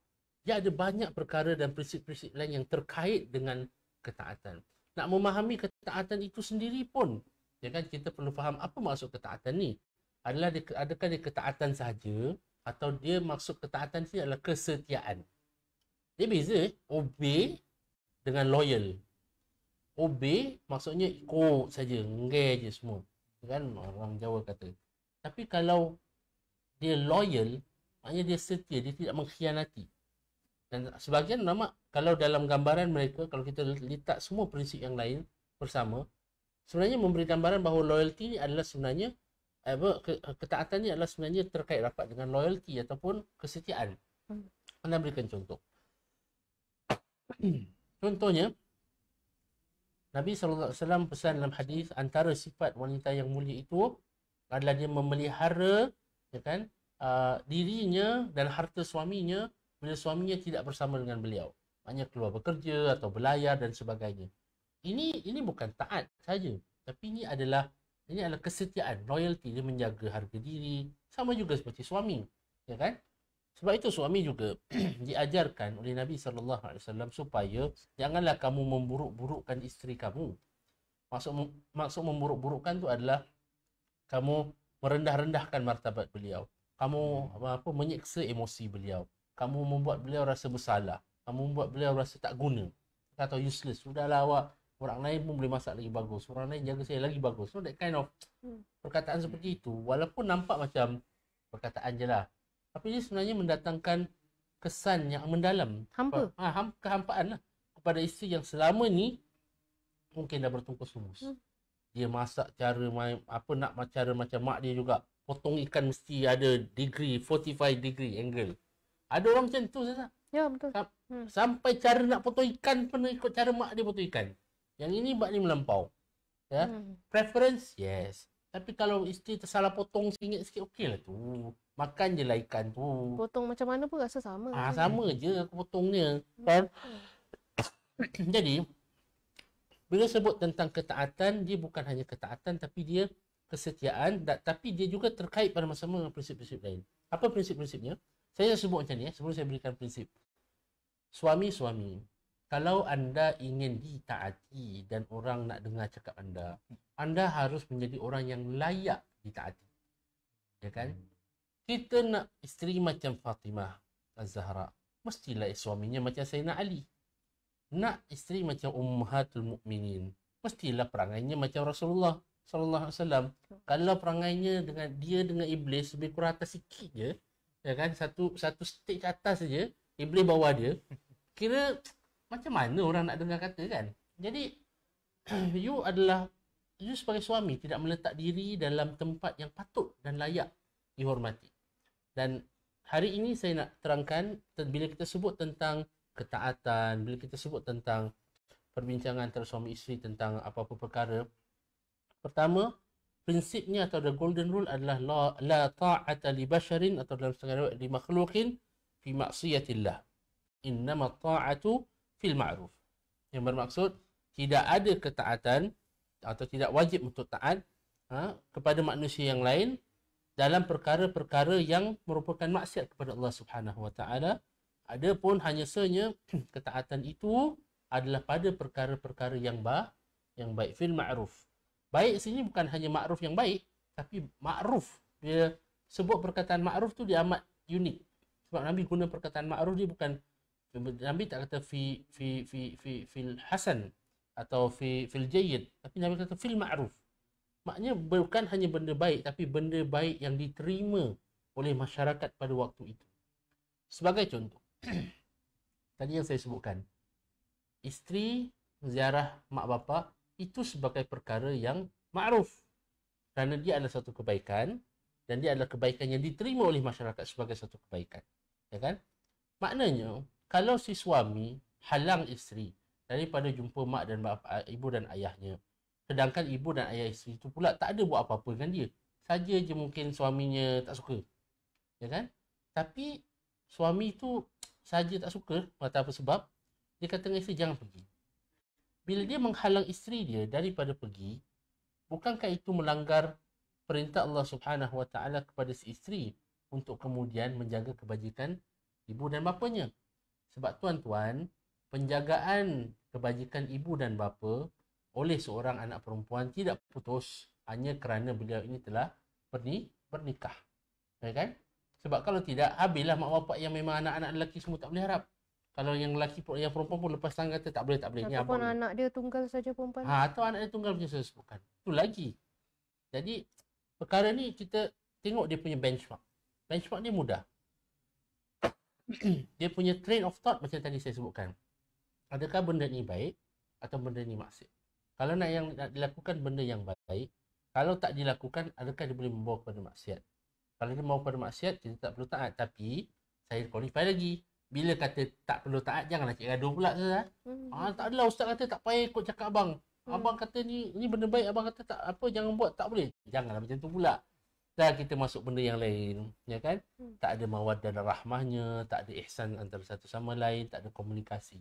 Dia ada banyak perkara dan prinsip-prinsip lain yang terkait dengan ketaatan. Nak memahami ketaatan itu sendiri pun, ya kan, kita perlu faham apa maksud ketaatan ni. Adakah dia ketaatan sahaja atau dia maksud ketaatan sini adalah kesetiaan. Dia beza obey dengan loyal. Obey maksudnya ikut saja, nge je semua. Kan orang Jawa kata. Tapi kalau dia loyal, maknanya dia setia, dia tidak mengkhianati. Dan sebahagian ulama, kalau dalam gambaran mereka, kalau kita letak semua prinsip yang lain bersama, sebenarnya memberi gambaran bahawa loyalty ni adalah sebenarnya, ketaatan ni adalah sebenarnya terkait rapat dengan loyalty ataupun kesetiaan. Anda berikan contoh. Contohnya, Nabi SAW pesan dalam hadis, antara sifat wanita yang mulia itu adalah dia memelihara, ya kan, dirinya dan harta suaminya bila suaminya tidak bersama dengan beliau. Maknanya keluar bekerja atau berlayar dan sebagainya. Ini bukan taat saja, tapi ini adalah kesetiaan, loyalty. Dia menjaga harga diri, sama juga seperti suami, ya kan? Sebab itu suami juga diajarkan oleh Nabi SAW supaya janganlah kamu memburuk-burukkan isteri kamu. Maksud memburuk-burukkan tu adalah kamu merendah-rendahkan martabat beliau. Kamu menyeksa emosi beliau. Kamu membuat beliau rasa bersalah. Kamu membuat beliau rasa tak guna atau useless. Sudahlah awak, orang lain pun boleh masak lagi bagus. Orang lain jaga saya lagi bagus. So that kind of perkataan seperti itu, walaupun nampak macam perkataan je lah, tapi dia sebenarnya mendatangkan kesan yang mendalam. Hampa. Kehampaan lah kepada isteri yang selama ni mungkin dah bertungkus lumus. Dia masak cara cara macam mak dia juga. Potong ikan mesti ada degree, 45 degree angle. Ada orang macam tu, Zazah. Ya, betul. Sampai cara nak potong ikan pun ikut cara mak dia potong ikan. Yang ini bak ni melampau. Ya. Preference, yes. Tapi kalau isteri tersalah potong sikit okey lah tu. Makan je lah ikan tu. Potong macam mana pun rasa sama. Sama je aku potongnya. Kan? Jadi, bila sebut tentang ketaatan, dia bukan hanya ketaatan tapi dia kesetiaan, tapi dia juga terkait pada masa-masa dengan prinsip-prinsip lain. Apa prinsip-prinsipnya? Saya sebut macam ni sebelum saya berikan prinsip. Suami-suami, kalau anda ingin ditaati dan orang nak dengar cakap anda harus menjadi orang yang layak ditaati. Ya kan? Kita nak isteri macam Fatimah Az-Zahra, mestilah suaminya macam Sayyidina Ali. Nak isteri macam Ummahatul Mukminin, mestilah perangainya macam Rasulullah sallallahu alaihi wasallam. Kalau perangainya dengan iblis lebih kurang atas sikit je, ya kan, satu stage atas saja, iblis bawa dia, kira macam mana orang nak dengar kata kan. Jadi you sebagai suami tidak meletak diri dalam tempat yang patut dan layak dihormati. Dan hari ini saya nak terangkan, bila kita sebut tentang ketaatan, bila kita sebut tentang perbincangan antara suami isteri tentang apa-apa perkara, pertama, prinsipnya atau the golden rule adalah la ta'ata li basharin, atau dalam setengah riwayat li makhluqin fi maksiatillah. Innama ta'atu fil ma'ruf. Yang bermaksud tidak ada ketaatan atau tidak wajib untuk taat kepada manusia yang lain dalam perkara-perkara yang merupakan maksiat kepada Allah Subhanahu wa taala. Adapun hanya sahaja ketaatan itu adalah pada perkara-perkara yang baik, fil ma'ruf. Baik sini bukan hanya ma'ruf yang baik, Tapi ma'ruf, dia sebut perkataan ma'ruf tu dia amat unik. Sebab Nabi guna perkataan ma'ruf, dia bukan, Nabi tak kata fil hasan atau fil jayyid, tapi Nabi kata fil ma'ruf. Maknanya bukan hanya benda baik, tapi benda baik yang diterima oleh masyarakat pada waktu itu. Sebagai contoh, tadi yang saya sebutkan, isteri ziarah mak bapak itu sebagai perkara yang ma'ruf. Kerana dia adalah satu kebaikan, dan dia adalah kebaikan yang diterima oleh masyarakat sebagai satu kebaikan. Ya kan? Maknanya, kalau si suami halang isteri daripada jumpa mak dan bapa, ibu dan ayahnya, sedangkan ibu dan ayah isteri itu pula tak ada buat apa-apa dengan dia, saja je mungkin suaminya tak suka, ya kan? Tapi suami tu saja tak suka, kata apa sebab, dia kata dengan isteri jangan pergi. Bila dia menghalang isteri dia daripada pergi, bukankah itu melanggar perintah Allah Subhanahu Wa Taala kepada si isteri untuk kemudian menjaga kebajikan ibu dan bapanya? Sebab tuan-tuan, penjagaan kebajikan ibu dan bapa oleh seorang anak perempuan tidak putus hanya kerana beliau ini telah bernikah. Ya kan? Sebab kalau tidak, habislah mak bapak yang memang anak-anak lelaki semua tak boleh harap. Kalau yang lelaki, yang perempuan pun lepas tangan kata tak boleh. Ataupun anak dia tunggal saja perempuan. Atau anak dia tunggal macam saya sebutkan. Itu lagi. Jadi, perkara ni kita tengok dia punya benchmark. Benchmark dia mudah. Dia punya train of thought macam tadi saya sebutkan. Adakah benda ni baik atau benda ni maksiat? Kalau nak dilakukan benda yang baik, kalau tak dilakukan, adakah dia boleh membawa kepada maksiat? Kalau dia membawa kepada maksiat, kita tak perlu taat. Tapi, saya qualify lagi. Bila kata tak perlu taat, janganlah cik gaduh pula. Tak adalah ustaz kata tak payah ikut cakap abang. Abang kata ni benda baik, abang kata tak apa, jangan buat, tak boleh. Janganlah macam tu pula. Dah kita masuk benda yang lain, ya kan? Tak ada mawaddah dan rahmahnya, tak ada ihsan antara satu sama lain, tak ada komunikasi.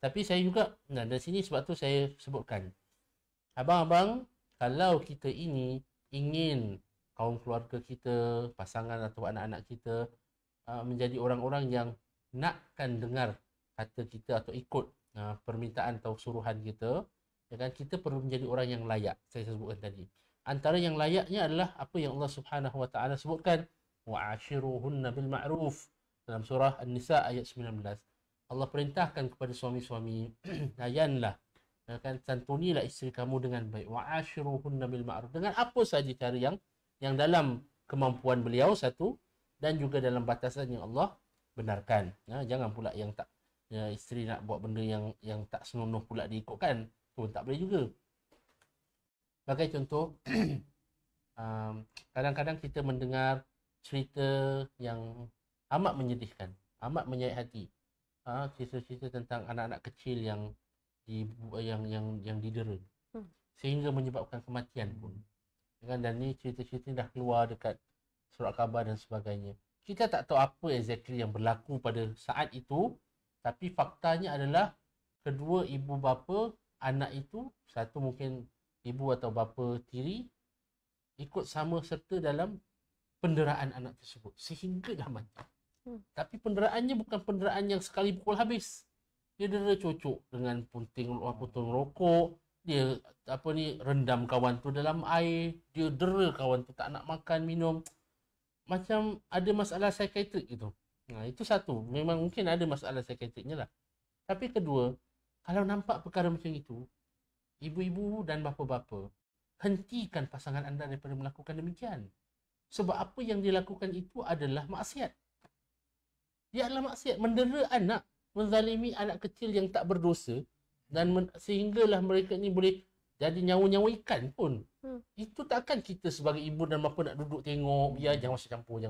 Tapi saya juga, dari sini sebab tu saya sebutkan, abang-abang, kalau kita ini ingin kaum keluarga kita, pasangan atau anak-anak kita menjadi orang-orang yang nakkan dengar kata kita atau ikut permintaan atau suruhan kita, ya kan, kita perlu menjadi orang yang layak. Saya sebutkan tadi, antara yang layaknya adalah apa yang Allah Subhanahu Wa Taala sebutkan, wa'ashiruhunna bil ma'ruf, dalam surah An-Nisa ayat 19. Allah perintahkan kepada suami-suami, layanlah, ya kan, santunilah isteri kamu dengan baik. Wa'ashiruhunna bil ma'ruf, dengan apa saja cara yang dalam kemampuan beliau satu, dan juga dalam batasan yang Allah benarkan. Jangan pula yang tak, isteri nak buat benda yang tak senonoh pula diikutkan, pun tak boleh juga. Sebagai contoh, kadang-kadang kita mendengar cerita yang amat menyedihkan, amat menyayat hati. Cerita-cerita tentang anak-anak kecil yang didera sehingga menyebabkan kematian pun. Dan ni cerita-cerita dah keluar dekat surat khabar dan sebagainya. Kita tak tahu apa exactly yang berlaku pada saat itu, tapi faktanya adalah kedua ibu bapa anak itu, satu mungkin ibu atau bapa tiri, ikut sama serta dalam penderaan anak tersebut sehingga dah mati. Tapi penderaannya bukan penderaan yang sekali pukul habis. Dia dera cocok dengan puntung rokok, dia rendam kawan tu dalam air, dia dera kawan tu tak nak makan minum. Macam ada masalah psikiatrik gitu. Itu satu, memang mungkin ada masalah psikiatriknya lah. Tapi kedua, kalau nampak perkara macam itu, ibu-ibu dan bapa-bapa, hentikan pasangan anda daripada melakukan demikian. Sebab apa yang dilakukan itu adalah maksiat. Dia adalah maksiat, mendera anak, menzalimi anak kecil yang tak berdosa, dan sehinggalah mereka ni boleh jadi nyawa-nyawa ikan pun. Itu takkan kita sebagai ibu dan bapa nak duduk tengok, biar jangan masuk campur.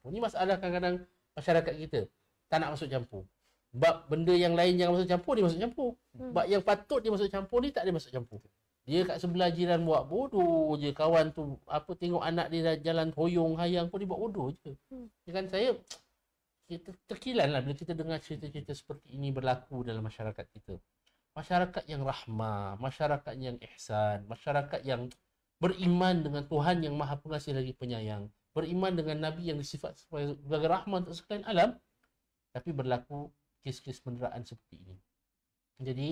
Ni masalah kadang-kadang masyarakat kita tak nak masuk campur. Bab benda yang lain jangan masuk campur, dia masuk campur. Bab yang patut dia masuk campur ni tak dia masuk campur. Dia kat sebelah jiran buat bodoh je, kawan tu tengok anak dia jalan hoyong hayang pun dia buat bodoh je. Kan saya terkilan lah bila kita dengar cerita-cerita seperti ini berlaku dalam masyarakat kita. Masyarakat yang rahmah, masyarakat yang ihsan, masyarakat yang beriman dengan Tuhan yang Maha Pengasih lagi Penyayang, beriman dengan Nabi yang disifat sebagai rahmat untuk sekalian alam, tapi berlaku kes-kes penderaan seperti ini. Jadi,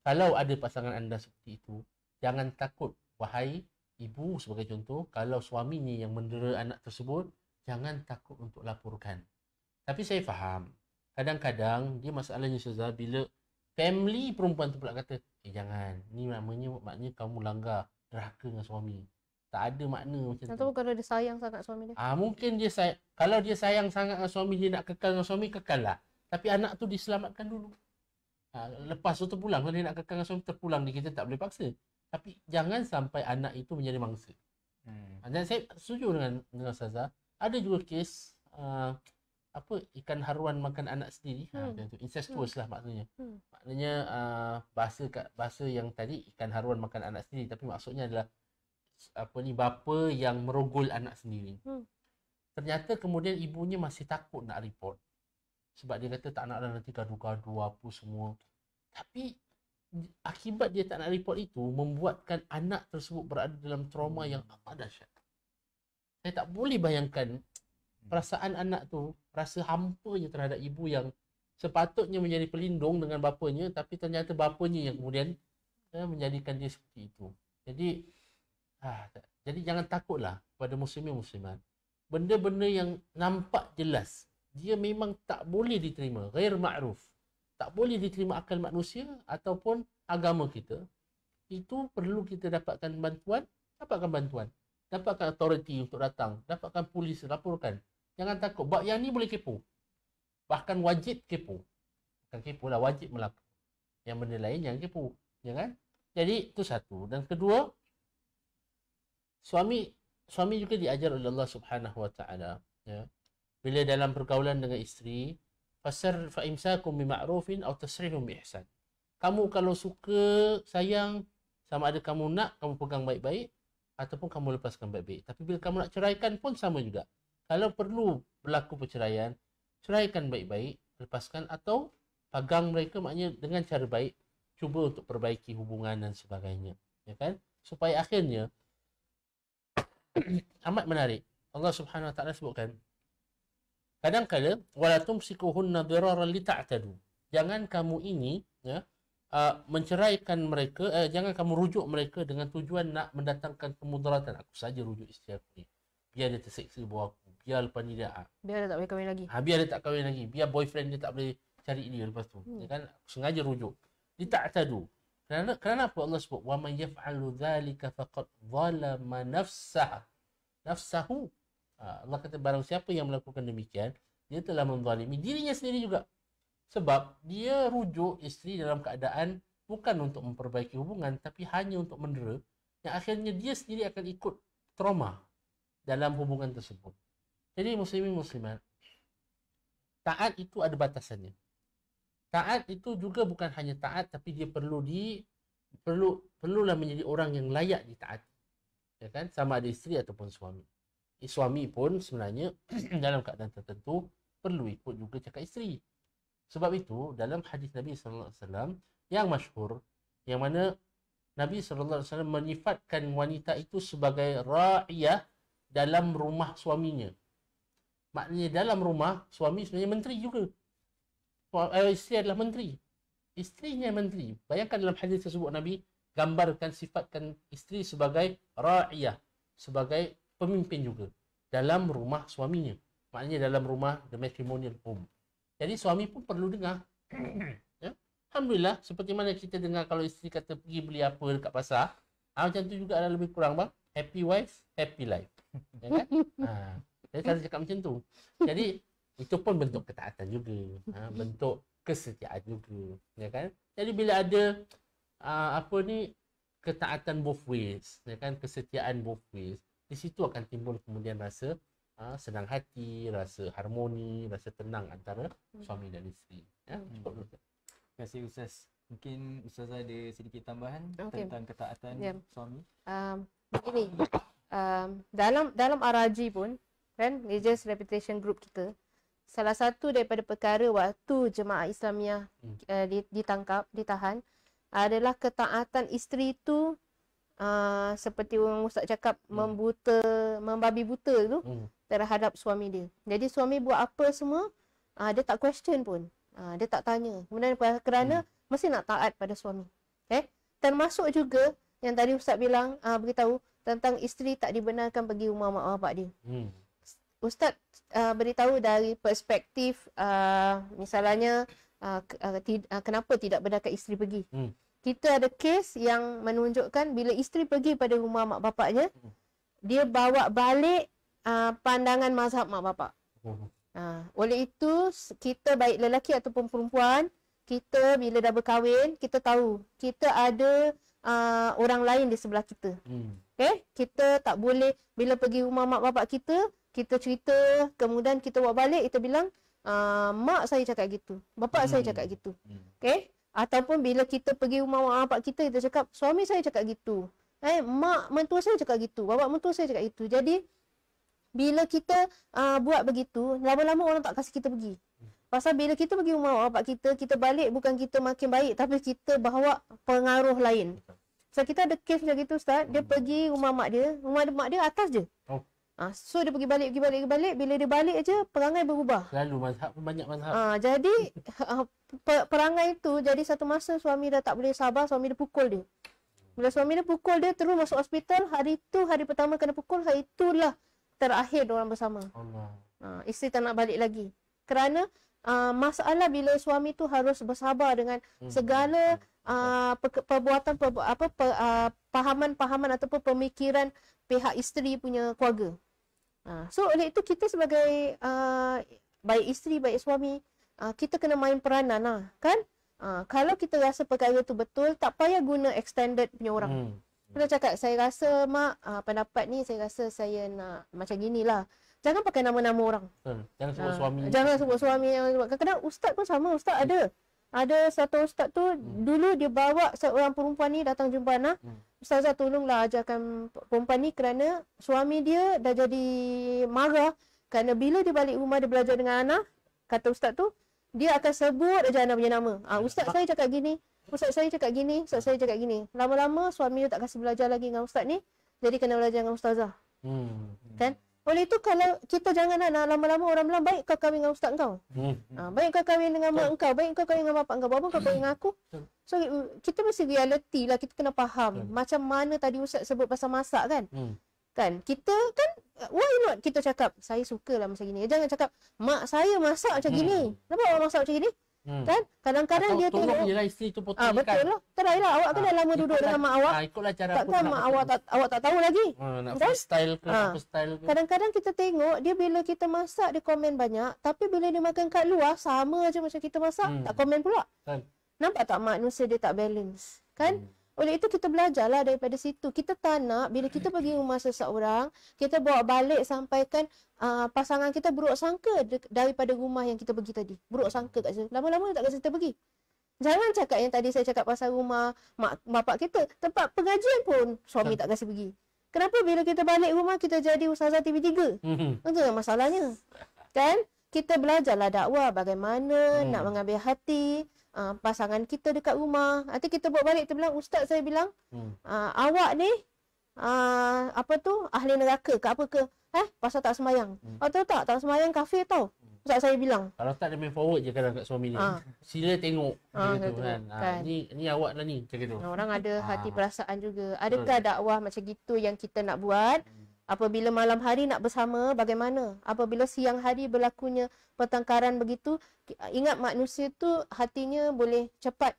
kalau ada pasangan anda seperti itu, jangan takut, wahai ibu sebagai contoh, kalau suaminya yang mendera anak tersebut, jangan takut untuk laporkan. Tapi saya faham, kadang-kadang dia masalahnya Ustazah, bila family perempuan tu pula kata, jangan, ni maknanya kamu langgar derhaka dengan suami. Tak ada makna macam tu. Atau kalau dia sayang sangat suami dia. Mungkin dia kalau dia sayang sangat dengan suami, dia nak kekal dengan suami, kekal lah. Tapi anak tu diselamatkan dulu. Lepas tu terpulang, kalau dia nak kekal dengan suami, terpulang, kita tak boleh paksa. Tapi jangan sampai anak itu menjadi mangsa. Dan saya setuju dengan Ustazah. Ada juga kes ikan haruan makan anak sendiri. Macam tu. Incestuous lah maknanya. Maknanya bahasa yang tadi ikan haruan makan anak sendiri, tapi maksudnya adalah bapa yang merogol anak sendiri. Ternyata kemudian ibunya masih takut nak report. Sebab dia kata tak nak lah nanti gaduh-gaduh apa semua. Tapi akibat dia tak nak report itu membuatkan anak tersebut berada dalam trauma yang amat dahsyat. Saya tak boleh bayangkan perasaan anak tu, rasa hampanya terhadap ibu yang sepatutnya menjadi pelindung dengan bapanya, tapi ternyata bapanya yang kemudian menjadikan dia seperti itu. Jadi jangan takutlah pada muslimin muslimat. Benda-benda yang nampak jelas, dia memang tak boleh diterima, ghair ma'ruf. Tak boleh diterima akal manusia ataupun agama kita. Itu perlu kita dapatkan bantuan, dapatkan authority untuk datang, dapatkan polis laporkan. Jangan takut. Bab yang ni boleh kepo. Bahkan wajib kepo. Bukan kepo lah, wajib melapor. Yang benda lain jangan kepo. Jangan. Jadi itu satu. Dan kedua, suami juga diajar oleh Allah Subhanahu Wa Taala, ya. Bila dalam pergaulan dengan isteri, fa imsakum bima'rufin aw tasrihum biihsan. Kamu kalau suka, sayang, sama ada kamu nak, kamu pegang baik-baik ataupun kamu lepaskan baik-baik. Tapi bila kamu nak ceraikan pun sama juga. Kalau perlu berlaku perceraian, ceraikan baik-baik, lepaskan atau pegang mereka, maknanya dengan cara baik, cuba untuk perbaiki hubungan dan sebagainya, ya kan? Supaya akhirnya amat menarik. Allah Subhanahu Wa Taala sebutkan, kadang-kala wala tumsikuhunna diraran lita'tadu. Jangan kamu ini menceraikan mereka, jangan kamu rujuk mereka dengan tujuan nak mendatangkan kemudaratan. Aku saja rujuk isteri aku ni, biar dia terseksa di bawah aku, biar lepas ni dia Biar dia tak boleh kahwin lagi. biar dia tak kahwin lagi, biar boyfriend dia tak boleh cari dia lepas tu. Ya kan? Aku sengaja rujuk. Lita'tadu. Kenapa Allah sebut wa man yaf'alu dzalika faqad zalama nafsahu. Allah kata barang siapa yang melakukan demikian, dia telah menzalimi dirinya sendiri juga. Sebab dia rujuk isteri dalam keadaan bukan untuk memperbaiki hubungan, tapi hanya untuk mendera, yang akhirnya dia sendiri akan ikut trauma dalam hubungan tersebut. Jadi muslimin muslimat, taat itu ada batasannya. Taat itu juga bukan hanya taat, tapi dia perlulah menjadi orang yang layak ditaati. Ya kan? Sama ada isteri ataupun suami. Suami pun sebenarnya dalam keadaan tertentu perlu ikut juga cakap isteri. Sebab itu dalam hadis Nabi sallallahu alaihi wasallam yang masyhur, yang mana Nabi sallallahu alaihi wasallam menyifatkan wanita itu sebagai ra'iyah dalam rumah suaminya. Maknanya dalam rumah suami sebenarnya menteri juga. Isteri adalah menteri. Isterinya menteri. Bayangkan dalam hadis tersebut Nabi gambarkan, sifatkan isteri sebagai ra'iyah, sebagai pemimpin juga dalam rumah suaminya. Maknanya dalam rumah, the matrimonial home. Jadi suami pun perlu dengar. Ya? Alhamdulillah, seperti mana kita dengar kalau isteri kata pergi beli apa dekat pasar, macam tu juga ada lebih kurang bang. Happy wife, happy life. Ya kan? Jadi cara cakap macam tu. Jadi itu pun bentuk ketaatan juga, bentuk kesetiaan juga, ya kan? Jadi bila ada ketaatan both ways, ya kan, kesetiaan both ways, di situ akan timbul kemudian rasa senang hati, rasa harmoni, rasa tenang antara suami dan isteri. Ya, cukup dulu. Terima kasih Ustaz. Mungkin Ustazah ada sedikit tambahan tentang ketaatan suami. Begini, dalam RRG pun kan, Religious Reputation Group kita, salah satu daripada perkara waktu jemaah Islamiah ditahan adalah ketaatan isteri tu, seperti Ustaz cakap, membabi buta tu terhadap suami dia. Jadi suami buat apa semua, dia tak question pun, dia tak tanya. Kemudian kerana mesti nak taat pada suami. Termasuk juga yang tadi Ustaz bilang, beritahu tentang isteri tak dibenarkan pergi rumah mak bapak dia. Ustaz beritahu dari perspektif misalnya kenapa tidak benarkan isteri pergi. Kita ada kes yang menunjukkan bila isteri pergi pada rumah mak bapaknya, dia bawa balik pandangan mazhab mak bapak. Oleh itu, kita baik lelaki ataupun perempuan, kita bila dah berkahwin, kita tahu kita ada orang lain di sebelah kita. Okay? Kita tak boleh bila pergi rumah mak bapak kita, kita cerita, kemudian kita bawa balik, kita bilang, mak saya cakap gitu, bapak saya cakap gitu. Okay? Ataupun bila kita pergi rumah mak bapak kita, kita cakap, suami saya cakap gitu. Mak mentua saya cakap gitu, bapak mentua saya cakap gitu. Jadi, bila kita buat begitu, lama-lama orang tak kasih kita pergi. Pasal bila kita pergi rumah mak bapak kita, kita balik bukan kita makin baik, tapi kita bawa pengaruh lain. So, kita ada kes macam gitu, Ustaz. Dia pergi rumah mak dia atas je. So dia pergi balik. Bila dia balik aja, perangai berubah. Selalu mazhab pun banyak mazhab. Jadi perangai itu jadi satu masa suami dah tak boleh sabar, suami dia pukul dia. Bila suami dia pukul dia, terus masuk hospital. Hari pertama kena pukul, hari itulah terakhir orang bersama. Isteri tak nak balik lagi. Kerana masalah bila suami tu harus bersabar dengan segala perbuatan pahaman ataupun pemikiran pihak isteri punya keluarga. So oleh itu kita sebagai baik isteri baik suami, kita kena main peranan lah, kan? Kalau kita rasa perkara tu betul, tak payah guna extended punya orang. Kita cakap, saya rasa mak pendapat ni, saya rasa saya nak macam ginilah. Jangan pakai nama-nama orang. Jangan sebut suami. Jangan sebut suami. Kadang-kadang ustaz pun sama. Ustaz ada satu ustaz tu, dulu dia bawa seorang perempuan ni datang jumpa anak. Ustazah tolonglah ajarkan perempuan ni kerana suami dia dah jadi marah. Kerana bila dia balik rumah dia belajar dengan anak, kata ustaz tu, dia akan sebut aja anak punya nama. Ustaz saya cakap gini, ustaz saya cakap gini, ustaz saya cakap gini. Lama-lama suami dia tak kasih belajar lagi dengan ustaz ni, jadi kena belajar dengan ustazah. Kan? Oleh itu kalau kita jangan nak lama-lama orang bilang, baik kau kahwin dengan ustaz kau. Baik kau kahwin dengan mak kau, baik kau kahwin dengan bapak kau, apa kau kahwin dengan aku. So kita mesti reality lah, kita kena faham macam mana tadi ustaz sebut pasal masak kan. Kan kita kan, why not kita cakap saya sukalah macam gini. Jangan cakap mak saya masak macam gini. Kenapa awak masak macam gini? Kan kadang-kadang dia tolong je lah isteri tu potong ikan. Betul lah. Try lah, awak kan dah lama duduk dengan mak awak. Ikutlah cara takkan mak awak tak tahu lagi. Nak freestyle ke apa style ke. Kadang-kadang kita tengok dia bila kita masak dia komen banyak, tapi bila dia makan kat luar sama aja macam kita masak, tak komen pula. Nampak tak manusia dia tak balance, kan? Oleh itu kita belajarlah daripada situ. Kita tak nak bila kita pergi rumah seseorang, kita bawa balik sampaikan pasangan kita buruk sangka daripada rumah yang kita pergi tadi. Buruk sangka kat situ. Lama-lama tak kasi kita pergi. Jangan cakap yang tadi saya cakap pasal rumah mak bapak kita. Tempat pengajian pun suami tak kasi pergi. Kenapa bila kita balik rumah kita jadi ustazah TV3? Itu masalahnya. Kan? Kita belajarlah dakwah bagaimana nak mengambil hati pasangan kita dekat rumah. Nanti kita bawa balik, kita bilang, ustaz saya bilang, awak ni ahli neraka ke apa ke? Pasal tak semayang. Tahu tak semayang kafir tau. Ustaz saya bilang. Kalau tak dia main forward je kadang kat suami dia. Sila tengok macam tu kan. Ni awak lah ni macam tu. Orang ada hati perasaan juga. Adakah dakwah macam gitu yang kita nak buat? Apabila malam hari nak bersama, bagaimana? Apabila siang hari berlakunya pertengkaran begitu, ingat manusia tu hatinya boleh cepat,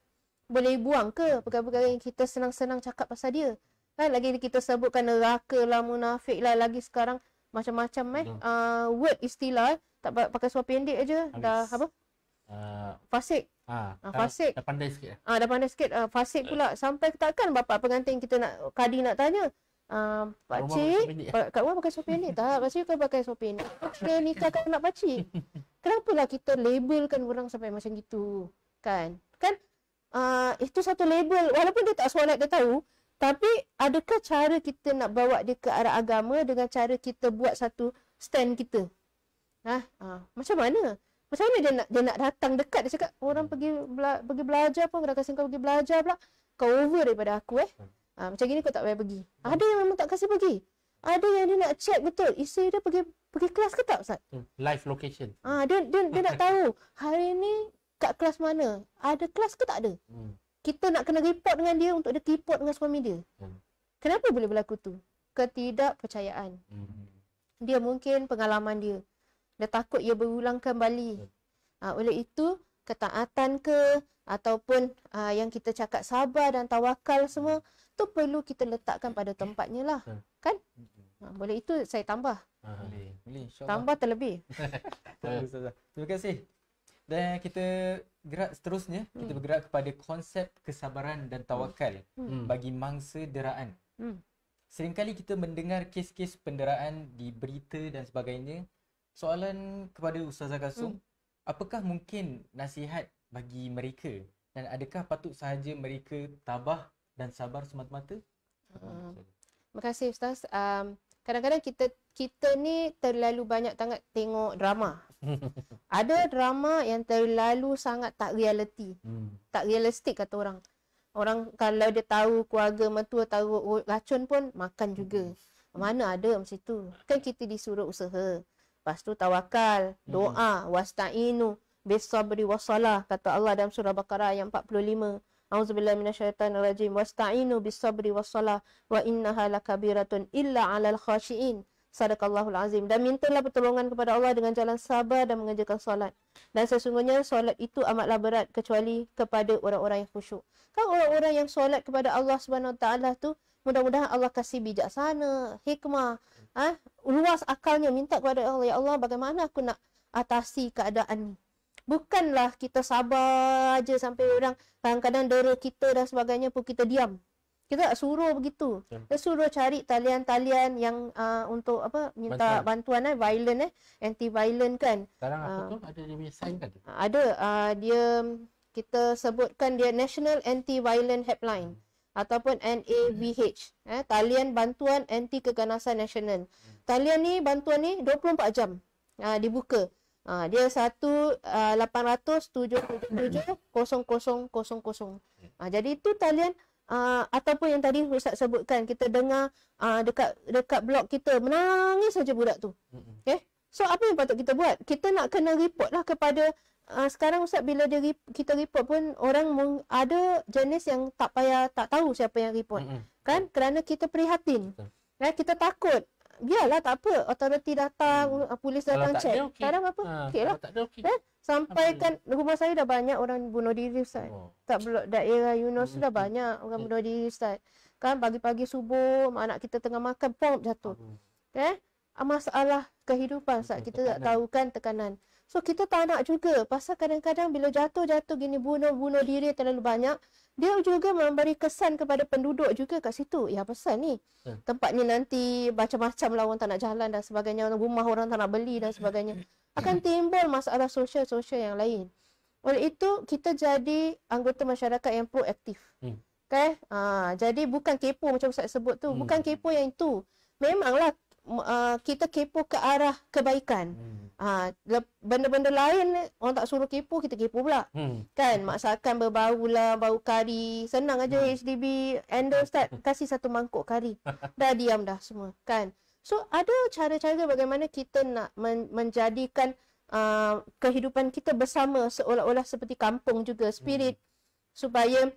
boleh buang ke perkara-perkara yang kita senang-senang cakap pasal dia. Kan lagi kita sebutkan neraka lah, munafik lah, lagi sekarang macam-macam word istilah, tak pakai suara pendek aja dah apa? Fasik. Fasik. Dah pandai sikit. Dah pandai sikit. Fasik pula. Sampai takkan bapak pengantin kita nak kadi nak tanya, pakcik, kat rumah pakai suara pendek tak? Pakcik kau pakai suara pendek. Kita nikahkan anak pakcik. Kenapalah kita labelkan orang sampai macam gitu? Kan? Itu satu label. Walaupun dia tak solat dia tahu, tapi adakah cara kita nak bawa dia ke arah agama dengan cara kita buat satu stand kita? Macam mana? Macam mana dia nak datang dekat, dia cakap orang pergi belajar pun, dah kasi kau pergi belajar pula. Kau over daripada aku macam gini kau tak payah pergi. Ada yang memang tak kasi pergi. Ada yang dia nak check betul isteri dia pergi kelas ke tak, Ustaz? Live location. Dia nak tahu hari ni kat kelas mana? Ada kelas ke tak ada? Kita nak kena report dengan dia untuk dia report dengan suami dia. Kenapa boleh berlaku tu? ketidakpercayaan. Dia mungkin pengalaman dia. Dia takut ia berulang kembali. Oleh itu, ketaatan ke ataupun yang kita cakap sabar dan tawakal semua tu perlu kita letakkan pada tempatnya lah. Kan? Boleh itu saya tambah. Boleh, insyaAllah. Tambah terlebih. Bagus, Ustazah. Terima kasih. Dan kita gerak seterusnya, kita bergerak kepada konsep kesabaran dan tawakal bagi mangsa deraan. Seringkali kita mendengar kes-kes penderaan di berita dan sebagainya. Soalan kepada Ustazah Kalsum, apakah mungkin nasihat bagi mereka dan adakah patut sahaja mereka tabah dan sabar semata-mata? Terima kasih Ustaz. Kadang-kadang kita ni terlalu banyak sangat tengok drama. Ada drama yang terlalu sangat tak reality. Tak realistik kata orang. Orang kalau dia tahu keluarga mertua tahu racun pun makan juga. Mana ada macam tu. Kan kita disuruh usaha. Lepas tu tawakal, doa, wasta'inu bis-sabri was-salah, kata Allah dalam surah Baqarah ayat 45. Auzubillahi minasyaitonirrajim. Wasta'inu bis-sabri was-salah wa innaha lakabiratun illa 'alal khashiin. Sadaqallahul azim. Dan mintalah pertolongan kepada Allah dengan jalan sabar dan mengerjakan solat. Dan sesungguhnya solat itu amatlah berat kecuali kepada orang-orang yang khusyuk. Kan orang-orang yang solat kepada Allah Subhanahu Wa Taala tu, mudah-mudahan Allah kasih bijaksana, hikmah, luas akalnya, minta kepada Allah, ya Allah bagaimana aku nak atasi keadaan ni. Bukanlah kita sabar aja sampai orang kadang-kadang dera kita dan sebagainya pun kita diam. Kita tak suruh begitu. Kita suruh cari talian-talian yang untuk minta bantuan violent anti-violent kan. Sekarang apa tu? Ada dia punya sign kan? Ada dia kita sebutkan dia National Anti-Violent Helpline ataupun NAVH, talian bantuan anti keganasan nasional. Talian ni bantuan ni 24 jam dibuka. Dia 1-800-777-0000. Jadi itu talian ataupun yang tadi Ustaz sebutkan, kita dengar dekat blog kita menangis saja budak tu. Okay? So apa yang patut kita buat? Kita nak kena report lah kepada sekarang Ustaz, bila kita report pun orang ada jenis yang tak tahu siapa yang report. Kan? Kerana kita prihatin. Kita takut. Biarlah tak apa, autoriti datang, polis datang check. Tak ada apa-apa. Okey lah. Sampai kan rumah saya dah banyak orang bunuh diri Ustaz. Tak blok daerah Yunos dah banyak orang bunuh diri Ustaz. Kan pagi-pagi subuh anak kita tengah makan pom jatuh. Masalah kehidupan Ustaz, kita tak tahu kan tekanan. So kita tak nak juga, pasal kadang-kadang bila jatuh-jatuh gini bunuh diri terlalu banyak, dia juga memberi kesan kepada penduduk juga kat situ. Ya pasal ni tempatnya nanti macam-macam lah, orang tak nak jalan dan sebagainya, rumah orang tak nak beli dan sebagainya. Akan timbul masalah sosial yang lain. Oleh itu kita jadi anggota masyarakat yang proaktif. Okay? Jadi bukan kepo macam Ustaz sebut tu, bukan kepo yang itu. Memanglah kita kepo ke arah kebaikan. Benda-benda lain orang tak suruh kepo, kita kepo pula. Kan masakan berbau lah, bau kari, senang aja HDB endorse Ustaz, kasih satu mangkuk kari. Dah diam dah semua, kan. So ada cara-cara bagaimana kita nak menjadikan kehidupan kita bersama seolah-olah seperti kampung juga, spirit, supaya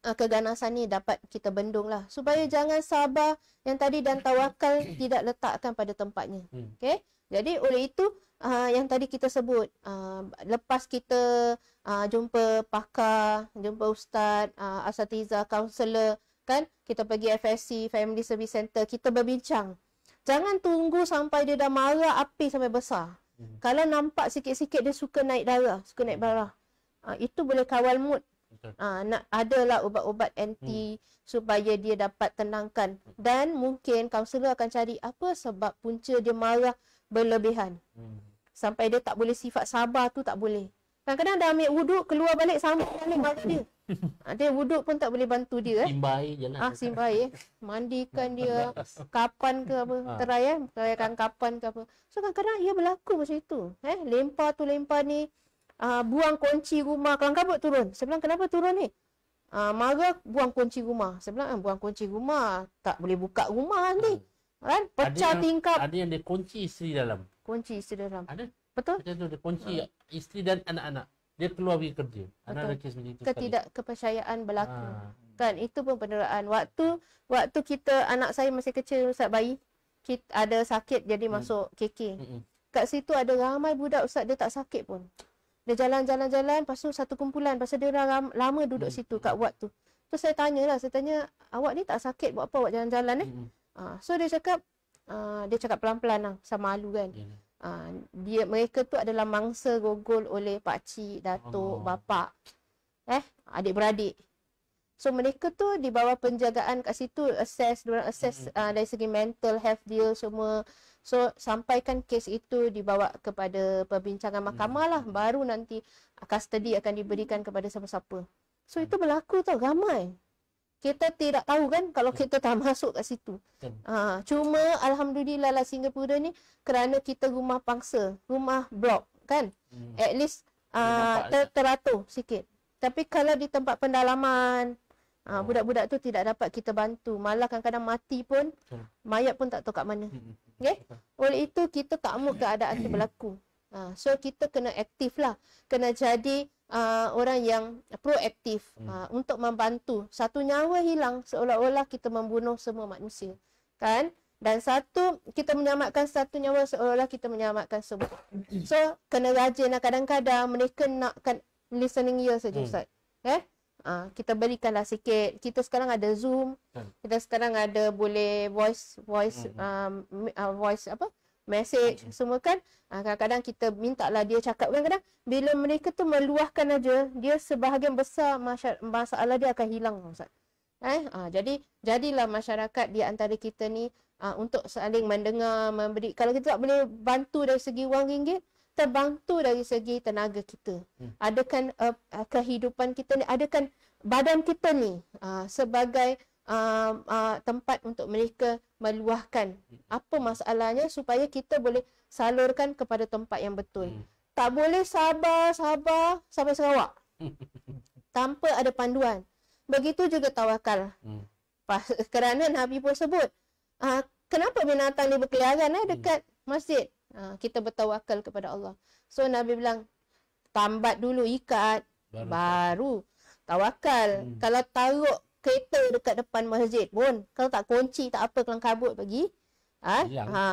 keganasan ni dapat kita bendung lah, supaya jangan sabar yang tadi dan tawakal tidak letakkan pada tempatnya. Okay? Jadi oleh itu yang tadi kita sebut, lepas kita jumpa pakar, jumpa ustaz, asatiza, kaunselor, kan, kita pergi FSC, Family Service Center, kita berbincang. Jangan tunggu sampai dia dah marah api sampai besar. Kalau nampak sikit-sikit dia suka naik darah, itu boleh kawal mood. Nak adalah ubat-ubat anti supaya dia dapat tenangkan, dan mungkin kaunselor akan cari apa sebab punca dia marah berlebihan sampai dia tak boleh sifat sabar tu, tak boleh. Kadang-kadang dah ambil wuduk, keluar balik sama balik marah dia. Dia wuduk pun tak boleh bantu dia. Simbai je lah. Simbai mandikan dia, kapan ke apa, teraikan kapan ke apa. So kadang-kadang ia berlaku macam itu. Lempar tu lempar ni. Buang kunci rumah, kelang kabut turun. Saya bilang, kenapa turun ni? Marah, buang kunci rumah. Saya bilang, buang kunci rumah, tak boleh buka rumah nanti. Kan? Pecah tingkap. Ada yang dia kunci isteri dalam. Kunci isteri dalam. Ada. Betul? Macam tu, dia kunci isteri dan anak-anak. Dia keluar pergi kerja. Ada kes macam itu. Ketidakkepercayaan berlaku. Kan itu pun penderaan. Waktu kita anak saya masih kecil Ustaz bayi, kita ada sakit jadi masuk KK. Kat situ ada ramai budak Ustaz dia tak sakit pun. Dia jalan-jalan, lepas tu satu kumpulan, pasal dia dah lama duduk situ kat ward tu. Tu saya tanya, awak ni tak sakit buat apa awak jalan-jalan So dia cakap pelan-pelan lah, sama malu kan. Mereka tu adalah mangsa gogol oleh pakcik, datuk, bapak, adik-beradik. So mereka tu di bawah penjagaan kat situ, diorang assess dari segi mental health dia semua. So sampaikan kes itu dibawa kepada perbincangan mahkamah lah, baru nanti custody akan diberikan kepada siapa-siapa. So itu berlaku tau, ramai. Kita tidak tahu kan kalau kita tak masuk kat situ. Cuma alhamdulillah lah Singapura ni, kerana kita rumah pangsa, rumah blok kan, at least teratur sikit. Tapi kalau di tempat pendalaman, budak-budak tu tidak dapat kita bantu. Malah kadang-kadang mati pun, mayat pun tak tahu kat mana. Okay? Oleh itu kita tak mahu keadaan tu berlaku. So kita kena aktif lah. Kena jadi orang yang proaktif untuk membantu. Satu nyawa hilang seolah-olah kita membunuh semua manusia. Kan? Dan kita menyelamatkan satu nyawa seolah-olah kita menyelamatkan semua. So kena rajin lah. Kadang-kadang mereka nakkan listening ear saja Ustaz. Kita berikanlah sikit. Kita sekarang ada Zoom. Kita sekarang ada boleh voice message semua kan. Kadang-kadang kita mintalah dia cakap. Kadang-kadang bila mereka tu meluahkan aja, dia sebahagian besar masalah dia akan hilang Ustaz. Jadi jadilah masyarakat di antara kita ni untuk saling mendengar, memberi. Kalau kita tak boleh bantu dari segi wang ringgit, terbantu dari segi tenaga kita. Adakan kehidupan kita ni, adakan badan kita ni sebagai tempat untuk mereka meluahkan apa masalahnya supaya kita boleh salurkan kepada tempat yang betul. Tak boleh sabar sampai Sarawak tanpa ada panduan. Begitu juga tawakal. Kerana Nabi pun sebut, kenapa binatang ni berkeliaran dekat masjid? Kita bertawakal kepada Allah. So Nabi bilang, tambat dulu ikat, baru tawakal. Kalau taruh kereta dekat depan masjid pun, kalau tak kunci, tak apa, kelang kabut bagi,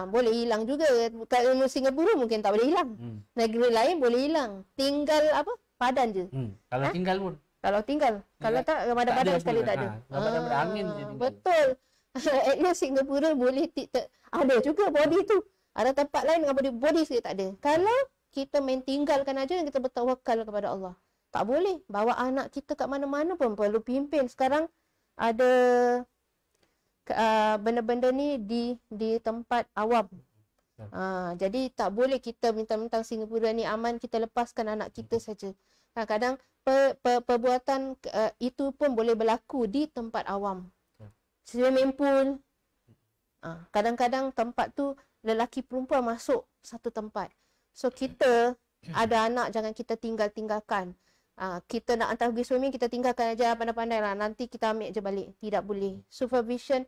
boleh hilang juga. Kat Singapura mungkin tak boleh hilang. Negeri lain boleh hilang. Tinggal padan je. Kalau tinggal pun. Kalau tak, badan sekali tak ada. Badan berangin je. Betul. At least Singapura boleh ada juga body tu. Ada tempat lain dengan body sekali tak ada. Kalau kita main tinggalkan aja dan kita bertawakal kepada Allah. Tak boleh. Bawa anak kita kat mana-mana pun perlu pimpin. Sekarang ada benda-benda ni di tempat awam. Jadi tak boleh kita minta-minta Singapura ni aman, kita lepaskan anak kita saja. Kadang-kadang perbuatan itu pun boleh berlaku di tempat awam. Swimming pool. Kadang-kadang tempat tu lelaki perempuan masuk satu tempat. So kita ada anak, jangan kita tinggalkan. Kita nak hantar pergi swimming, kita tinggalkan aja pandai-pandai lah. Nanti kita ambil je balik. Tidak boleh. Supervision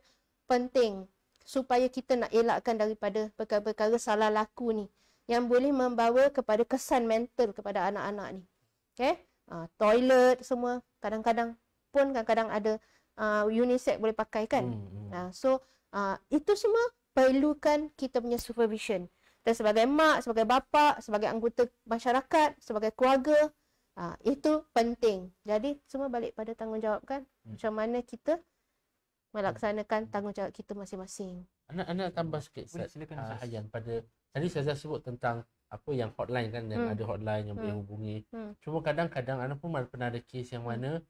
penting supaya kita nak elakkan daripada perkara-perkara salah laku ni yang boleh membawa kepada kesan mental kepada anak-anak ni. Okay? Toilet semua kadang-kadang ada unisex boleh pakai kan. So itu semua perlukan kita punya supervision. Dan sebagai mak, sebagai bapa, sebagai anggota masyarakat, sebagai keluarga, itu penting. Jadi semua balik pada tanggungjawab kan. Macam mana kita melaksanakan tanggungjawab kita masing-masing. Anak tambah sikit Hayan pada tadi saya sebut tentang apa yang hotline kan, yang ada hotline yang boleh hubungi. Cuma kadang-kadang anak pun pernah ada kes yang mana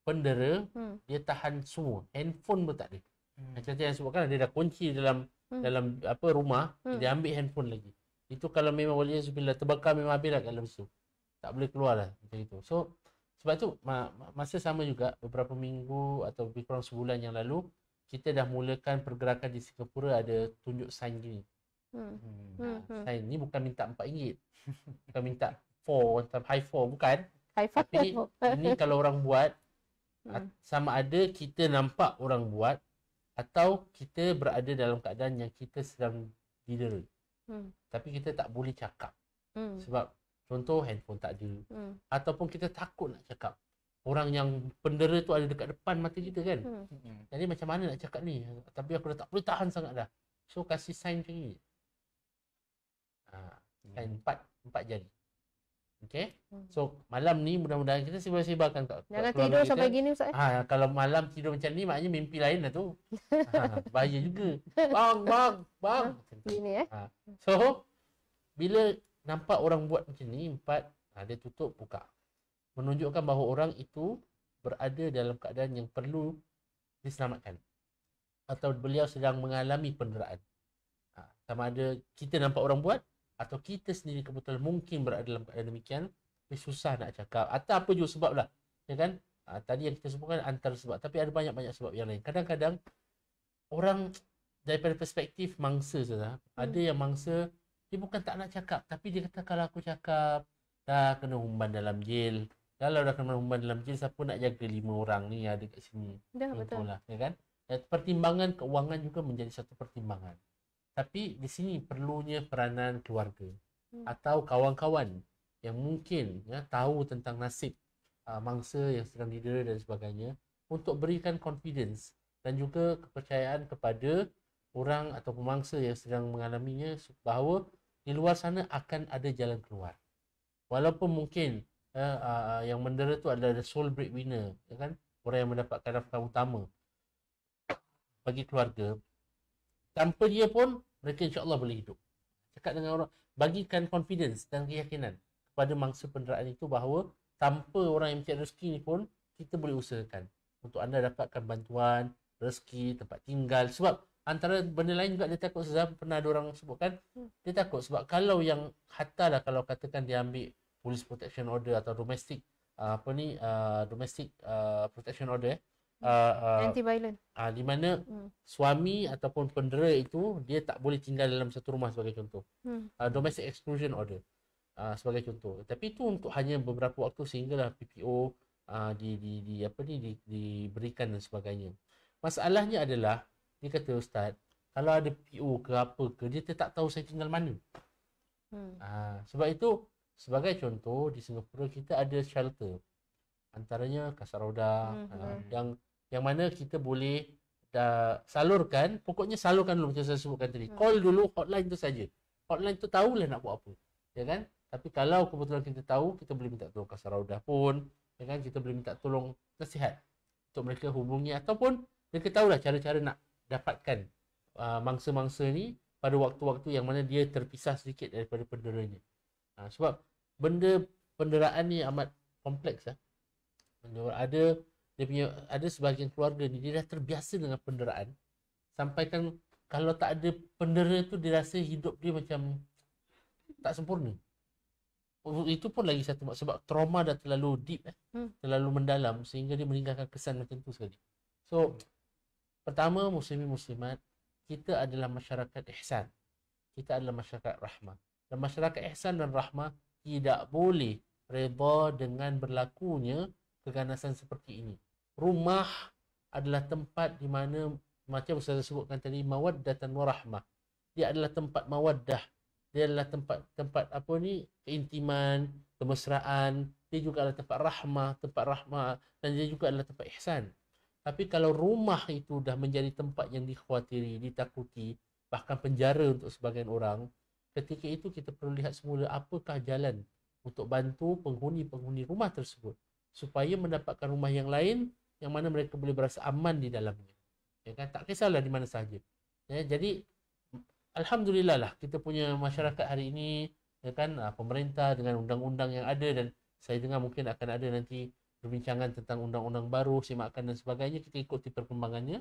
pendera dia tahan semua, handphone pun tak ada. Macam yang sebutkan dia dah kunci dalam rumah, dia ambil handphone lagi. Itu kalau memang waliyahzubillah terbakar memang habislah kat dalam situ. Tak boleh keluar lah macam itu. So sebab tu masa sama juga beberapa minggu atau lebih kurang sebulan yang lalu kita dah mulakan pergerakan di Singapura, ada tunjuk sign gini. Sign ni bukan minta RM4. Bukan minta 4, high 4 bukan. Tapi ini kalau orang buat sama ada kita nampak orang buat atau kita berada dalam keadaan yang kita sedang didera. Tapi kita tak boleh cakap. Sebab contoh handphone tak ada. Ataupun kita takut nak cakap. orang yang pendera tu ada dekat depan mata kita kan. Hmm. Jadi macam mana nak cakap ni? Tapi aku dah tak boleh tahan sangat dah. So kasih sign macam ni. Sign empat jari. Okay. So malam ni mudah-mudahan kita sebar-sebarkan kat Jangan keluarga tidur kita. sampai gini Ustaz. Kalau malam tidur macam ni maknanya mimpi lain lah tu. Bahaya juga. Bang. Gini So bila nampak orang buat macam ni, dia tutup, buka. Menunjukkan bahawa orang itu berada dalam keadaan yang perlu diselamatkan. Atau beliau sedang mengalami penderaan. Sama ada kita nampak orang buat, atau kita sendiri kebetulan mungkin berada dalam keadaan demikian, tapi susah nak cakap. Atau apa juga sebab lah. Ya kan? Tadi yang kita sebutkan antara sebab. Tapi ada banyak-banyak sebab yang lain. Kadang-kadang orang daripada perspektif mangsa saja. Ada yang mangsa, dia bukan tak nak cakap. Tapi dia kata kalau aku cakap, dah kena humban dalam jail. Kalau dah kena humban dalam jail, siapa nak jaga 5 orang ni ada kat sini? Dah betul. Contohlah, ya kan? Dan pertimbangan keuangan juga menjadi satu pertimbangan. Tapi di sini perlunya peranan keluarga atau kawan-kawan yang mungkin tahu tentang nasib mangsa yang sedang didera dan sebagainya, untuk berikan confidence dan juga kepercayaan kepada orang atau pemangsa yang sedang mengalaminya bahawa di luar sana akan ada jalan keluar. Walaupun mungkin yang mendera tu adalah the sole breadwinner, ya kan? Orang yang mendapatkan nafkah utama bagi keluarga, tanpa dia pun mereka insya-Allah boleh hidup. Cakap dengan orang, bagikan confidence dan keyakinan kepada mangsa penderaan itu bahawa tanpa orang yang mencari rezeki ni pun kita boleh usahakan untuk anda dapatkan bantuan, rezeki, tempat tinggal. Sebab antara benda lain juga dia takut, pernah ada orang sebutkan, dia takut sebab kalau yang hatta kalau katakan dia ambil police protection order atau domestic domestic protection order Anti-violent. di mana suami ataupun pendera itu dia tak boleh tinggal dalam satu rumah sebagai contoh. Domestic exclusion order sebagai contoh. Tapi itu untuk hanya beberapa waktu sehinggalah PPO diberikan dan sebagainya. Masalahnya adalah, dia kata Ustaz, kalau ada PO ke apa ke, dia tak tahu saya tinggal mana. Sebab itu, sebagai contoh, di Singapura kita ada shelter. Antaranya Kasarauda, yang mana kita boleh salurkan, pokoknya salurkan dulu macam saya sebutkan tadi. Call dulu hotline tu saja. Hotline tu tahulah nak buat apa. Ya kan? Tapi kalau kebetulan kita tahu, kita boleh minta tolong Kasarauda pun, ya kan? Kita boleh minta tolong nasihat untuk mereka hubungi, ataupun mereka tahulah cara-cara nak dapatkan mangsa-mangsa ni pada waktu-waktu yang mana dia terpisah sedikit daripada penderanya. Sebab benda penderaan ni amat kompleks. Ada sebahagian keluarga ni dia dah terbiasa dengan penderaan, sampai kan kalau tak ada pendera tu dia rasa hidup dia macam tak sempurna. Itu pun lagi satu sebab trauma dah terlalu deep, terlalu mendalam sehingga dia meninggalkan kesan macam tu sekali. So pertama, muslimin muslimat, kita adalah masyarakat ihsan. Kita adalah masyarakat rahmah. Dan masyarakat ihsan dan rahmah tidak boleh reda dengan berlakunya keganasan seperti ini. Rumah adalah tempat di mana, macam saya sebutkan tadi, mawaddatan wa rahmah. Dia adalah tempat mawaddah. Dia adalah tempat keintiman, kemesraan. Dia juga adalah tempat rahmah, dan dia juga adalah tempat ihsan. Tapi kalau rumah itu dah menjadi tempat yang dikhawatiri, ditakuti, bahkan penjara untuk sebagian orang, ketika itu kita perlu lihat semula apakah jalan untuk bantu penghuni-penghuni rumah tersebut supaya mendapatkan rumah yang lain yang mana mereka boleh berasa aman di dalamnya. Ya kan? Tak kisahlah di mana sahaja. Ya, jadi alhamdulillah lah kita punya masyarakat hari ini, ya kan, pemerintah dengan undang-undang yang ada, dan saya dengar mungkin akan ada nanti perbincangan tentang undang-undang baru, semakan dan sebagainya, kita ikuti perkembangannya.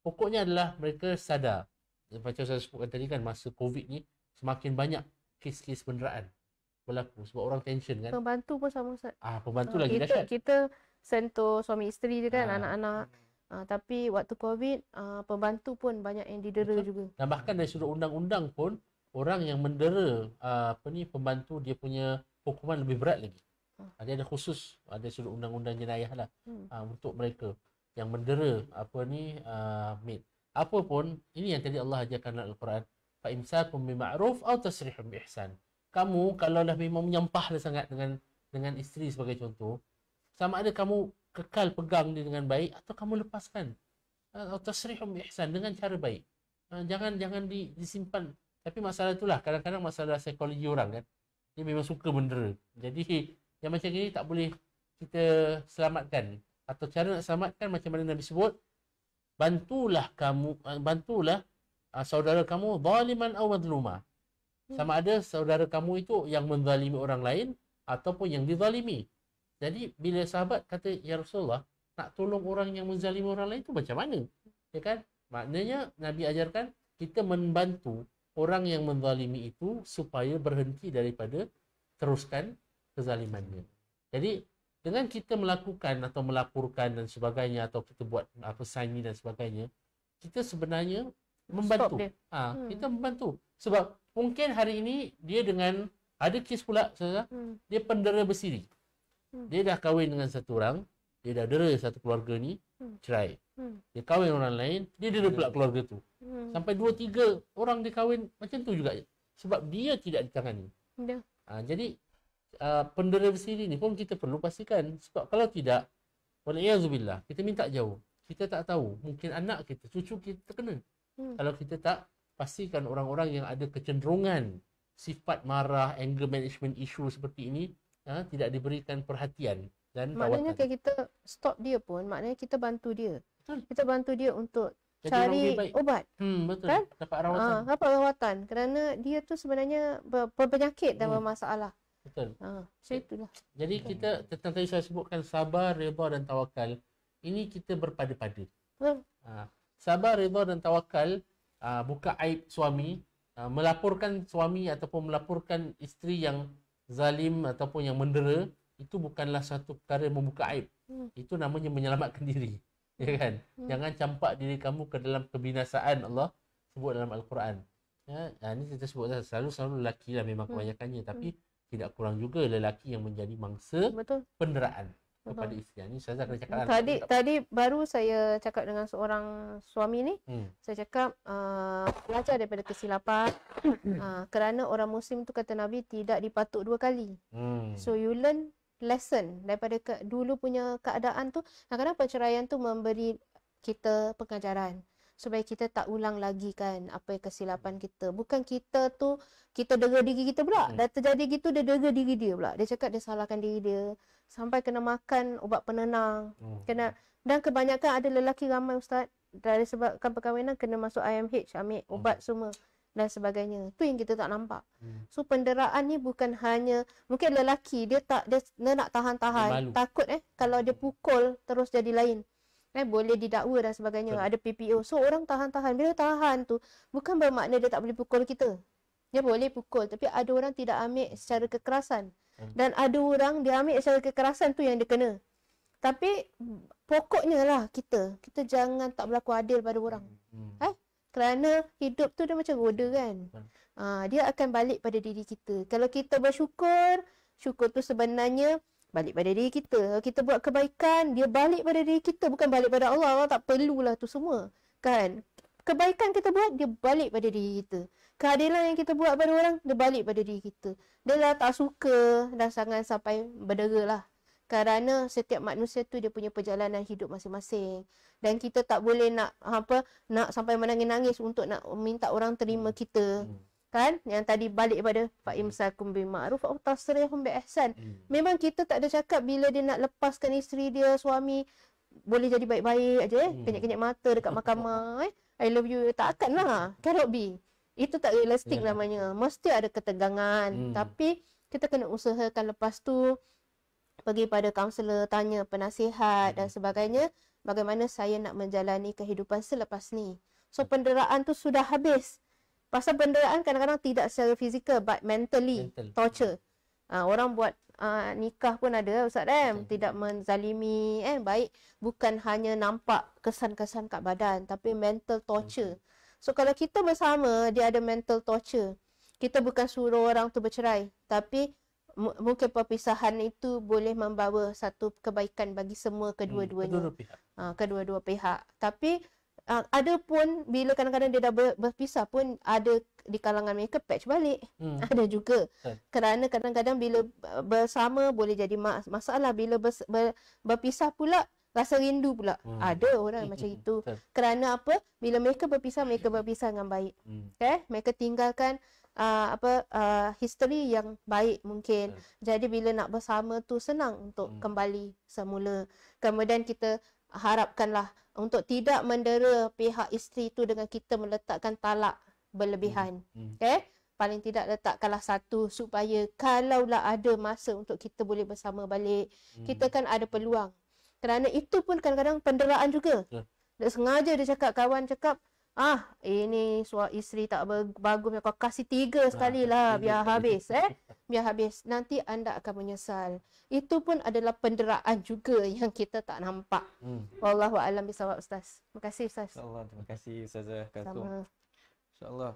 Pokoknya adalah mereka sadar. Macam saya sebutkan tadi kan, masa COVID ni semakin banyak kes-kes penderaan berlaku sebab orang tension kan. Pembantu pun sama Ustaz. Pembantu lagi dahsyat. Kita sentuh suami isteri je kan, anak-anak. Tapi waktu COVID, pembantu pun banyak yang didera juga. Dan bahkan dari sudut undang-undang pun, orang yang mendera pembantu, dia punya hukuman lebih berat lagi. Dia ada khusus, ada sudut undang-undang jenayah lah untuk mereka yang mendera maid. Apa pun, ini yang tadi Allah ajarkan dalam Al-Quran. Fa imsakum bima'ruf aw tasrihum biihsan. Kamu kalau dah memang menyampah sangat dengan isteri sebagai contoh, sama ada kamu kekal pegang dia dengan baik atau kamu lepaskan. Atau tasrihum bi ihsan, dengan cara baik. Jangan disimpan. Tapi masalah itulah, kadang-kadang masalah psikologi orang kan. Dia memang suka mendera. Jadi yang macam ni tak boleh kita selamatkan. Atau cara nak selamatkan macam mana Nabi sebut, bantulah saudara kamu zaliman aw madluma. Sama ada saudara kamu itu yang menzalimi orang lain ataupun yang dizalimi. Jadi bila sahabat kata, ya Rasulullah, nak tolong orang yang menzalimi orang lain itu macam mana? Ya kan? Maknanya Nabi ajarkan kita membantu orang yang menzalimi itu supaya berhenti daripada teruskan kezalimannya. Jadi dengan kita melakukan atau melaporkan dan sebagainya, atau kita buat sign ni dan sebagainya, kita sebenarnya membantu. Kita membantu. Sebab mungkin hari ini dia dengan ada kes pula saudara, dia pendera bersiri. Dia dah kahwin dengan satu orang, dia dah dera satu keluarga ni, cerai. Dia kahwin orang lain, dia dera pula keluarga tu. Sampai 2-3 orang dia kahwin macam tu juga. Sebab dia tidak ditangani. Jadi pendera bersiri ni pun kita perlu pastikan. Sebab kalau tidak, walaiyazubillah, kita minta jauh. Kita tak tahu, mungkin anak kita, cucu kita kena. Kalau kita tak pastikan orang-orang yang ada kecenderungan sifat marah, anger management issue seperti ini tidak diberikan perhatian dan maknanya rawatan. kalau kita stop dia pun, maknanya kita bantu dia. Betul. Kita bantu dia untuk Jadi cari orang lebih baik. obat. Betul. Kan? Dapat rawatan. Dapat rawatan. Kerana dia tu sebenarnya berpenyakit dan bermasalah. Betul. So itulah. Jadi kita tentang tadi saya sebutkan sabar, redha dan tawakal. Ini kita berpada-pada. Betul. Sabar, redha dan tawakal buka aib suami, melaporkan suami ataupun melaporkan isteri yang zalim ataupun yang mendera, itu bukanlah satu perkara yang membuka aib. Itu namanya menyelamatkan diri. Ya kan? Jangan campak diri kamu ke dalam kebinasaan, Allah sebut dalam Al-Quran. Ini kita sebut selalu lelaki lah memang kebanyakannya, tapi tidak kurang juga lelaki yang menjadi mangsa penderaan kepada isteri. Ini saya kena cakap. Tadi baru saya cakap dengan seorang suami ni. Saya cakap belajar daripada kesilapan. Kerana orang Muslim tu kata Nabi tidak dipatuk 2 kali. So you learn lesson daripada dulu punya keadaan tu. Kadang-kadang perceraian tu memberi kita pengajaran supaya kita tak ulang lagi kan apa yang kesilapan kita. Bukan kita tu kita dera diri kita pula. Dah terjadi gitu dia dera diri dia pula. Dia cakap dia salahkan diri dia sampai kena makan ubat penenang. Dan kebanyakan ada lelaki ramai ustaz dari sebabkan perkahwinan kena masuk IMH, ambil ubat semua dan sebagainya. Tu yang kita tak nampak. So penderaan ni bukan hanya mungkin lelaki dia nak tahan-tahan, takut kalau dia pukul terus jadi lain. Boleh didakwa dan sebagainya. Ada PPO. So orang tahan-tahan. Bila tahan tu bukan bermakna dia tak boleh pukul kita. Dia boleh pukul, tapi ada orang tidak ambil secara kekerasan. Dan ada orang dia ambil secara kekerasan tu yang dia kena. Tapi pokoknya lah kita jangan tak berlaku adil pada orang. Kerana hidup tu dia macam roda kan. Dia akan balik pada diri kita. Kalau kita bersyukur, syukur tu sebenarnya balik pada diri kita. Kalau kita buat kebaikan, dia balik pada diri kita, bukan balik pada Allah. Allah tak perlulah tu semua. Kan? Kebaikan kita buat, dia balik pada diri kita. Keadilan yang kita buat pada orang, dia balik pada diri kita. Dia dah tak suka, dah sangat sampai berdera lah. Kerana setiap manusia tu dia punya perjalanan hidup masing-masing. Dan kita tak boleh nak sampai menangis-nangis untuk nak minta orang terima kita. Kan? Yang tadi balik pada fa'imsakum bima'ruf aw tasrihum bi ihsan. Memang kita tak ada cakap bila dia nak lepaskan isteri dia, suami boleh jadi baik-baik aja kenyap-kenyap mata dekat mahkamah I love you. Takkan lah. Cannot be. Itu tak realistik namanya. Mesti ada ketegangan. Tapi kita kena usahakan lepas tu pergi pada kaunselor, tanya penasihat dan sebagainya, bagaimana saya nak menjalani kehidupan selepas ni. So penderaan tu sudah habis. Pasal penderaan kadang-kadang tidak secara fizikal but mentally torture. Orang buat nikah pun ada Ustaz tidak menzalimi baik, bukan hanya nampak kesan-kesan kat badan tapi mental torture. So kalau kita bersama dia ada mental torture, kita bukan suruh orang tu bercerai, tapi mungkin perpisahan itu boleh membawa satu kebaikan bagi semua kedua-duanya. Kedua-dua pihak. Tapi Ada pun bila kadang-kadang dia dah berpisah pun ada di kalangan mereka patch balik. Ada juga. Kerana kadang-kadang bila bersama boleh jadi masalah, bila berpisah pula rasa rindu pula. Ada orang macam itu. Kerana apa? Bila mereka berpisah dengan baik. Mereka tinggalkan history yang baik mungkin. Jadi bila nak bersama tu senang untuk kembali semula. Kemudian kita harapkanlah untuk tidak mendera pihak isteri tu dengan kita meletakkan talak berlebihan. Paling tidak letakkanlah satu supaya kalaulah ada masa untuk kita boleh bersama balik, kita kan ada peluang. Kerana itu pun kadang-kadang penderaan juga. Dia sengaja dia cakap, kawan cakap, ini isteri tak bagus, kau kasih 3 sekali lah biar habis. Biar habis. Nanti anda akan menyesal. Itu pun adalah penderaan juga yang kita tak nampak. Wallahu a'lam bisawab, Ustaz. Terima kasih, Ustaz. InsyaAllah. Terima kasih Ustazah Kaltum. Sama. InsyaAllah.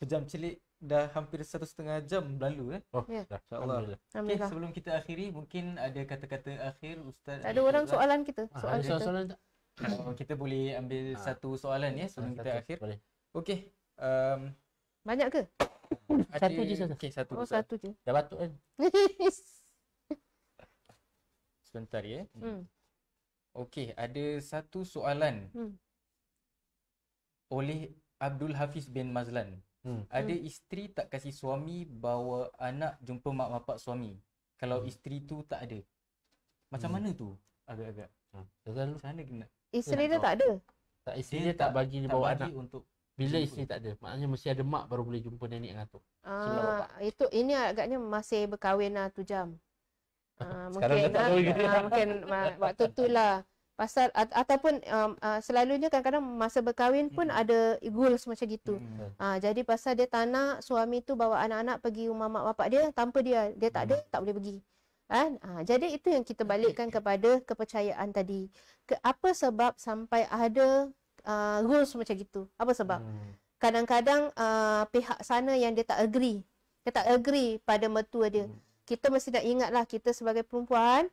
Sejam celik dah hampir 1,5 jam berlalu. Ya. InsyaAllah. Okay, Alhamdulillah. sebelum kita akhiri, mungkin ada kata-kata akhir Ustaz. Tak ada orang soalan kita. Ada soalan tak? Kita boleh ambil satu soalan ya sebelum kita akhir. Boleh. Okey. Banyak ke? Satu je, satu. Okey, satu. Oh, Ustaz. satu je. Dah batuk kan? Sebentar ya. Okey, ada satu soalan oleh Abdul Hafiz bin Mazlan. Ada isteri tak kasih suami bawa anak jumpa mak bapak suami. Kalau isteri tu tak ada. Macam mana tu? Agak-agak. Macam mana kena? Isteri dia tak ada. Tak, isteri dia tak bagi dia bawa anak. Untuk Bila isteri tak ada, maknanya mesti ada mak baru boleh jumpa nenek dengan atuk. Ini agaknya masih berkahwin lah 2 jam. Sekarang dah tak kahwin ke? Mungkin waktu tu lah. Pasal ataupun selalunya kadang-kadang masa berkahwin pun ada goals macam gitu. Jadi pasal dia tak nak suami tu bawa anak-anak pergi rumah mak bapak dia tanpa dia tak ada, tak boleh pergi. Jadi itu yang kita balikkan kepada kepercayaan tadi. Apa sebab sampai ada rules macam gitu? Apa sebab? Kadang-kadang pihak sana yang dia tak agree. Dia tak agree pada mertua dia. Kita mesti nak ingatlah, kita sebagai perempuan,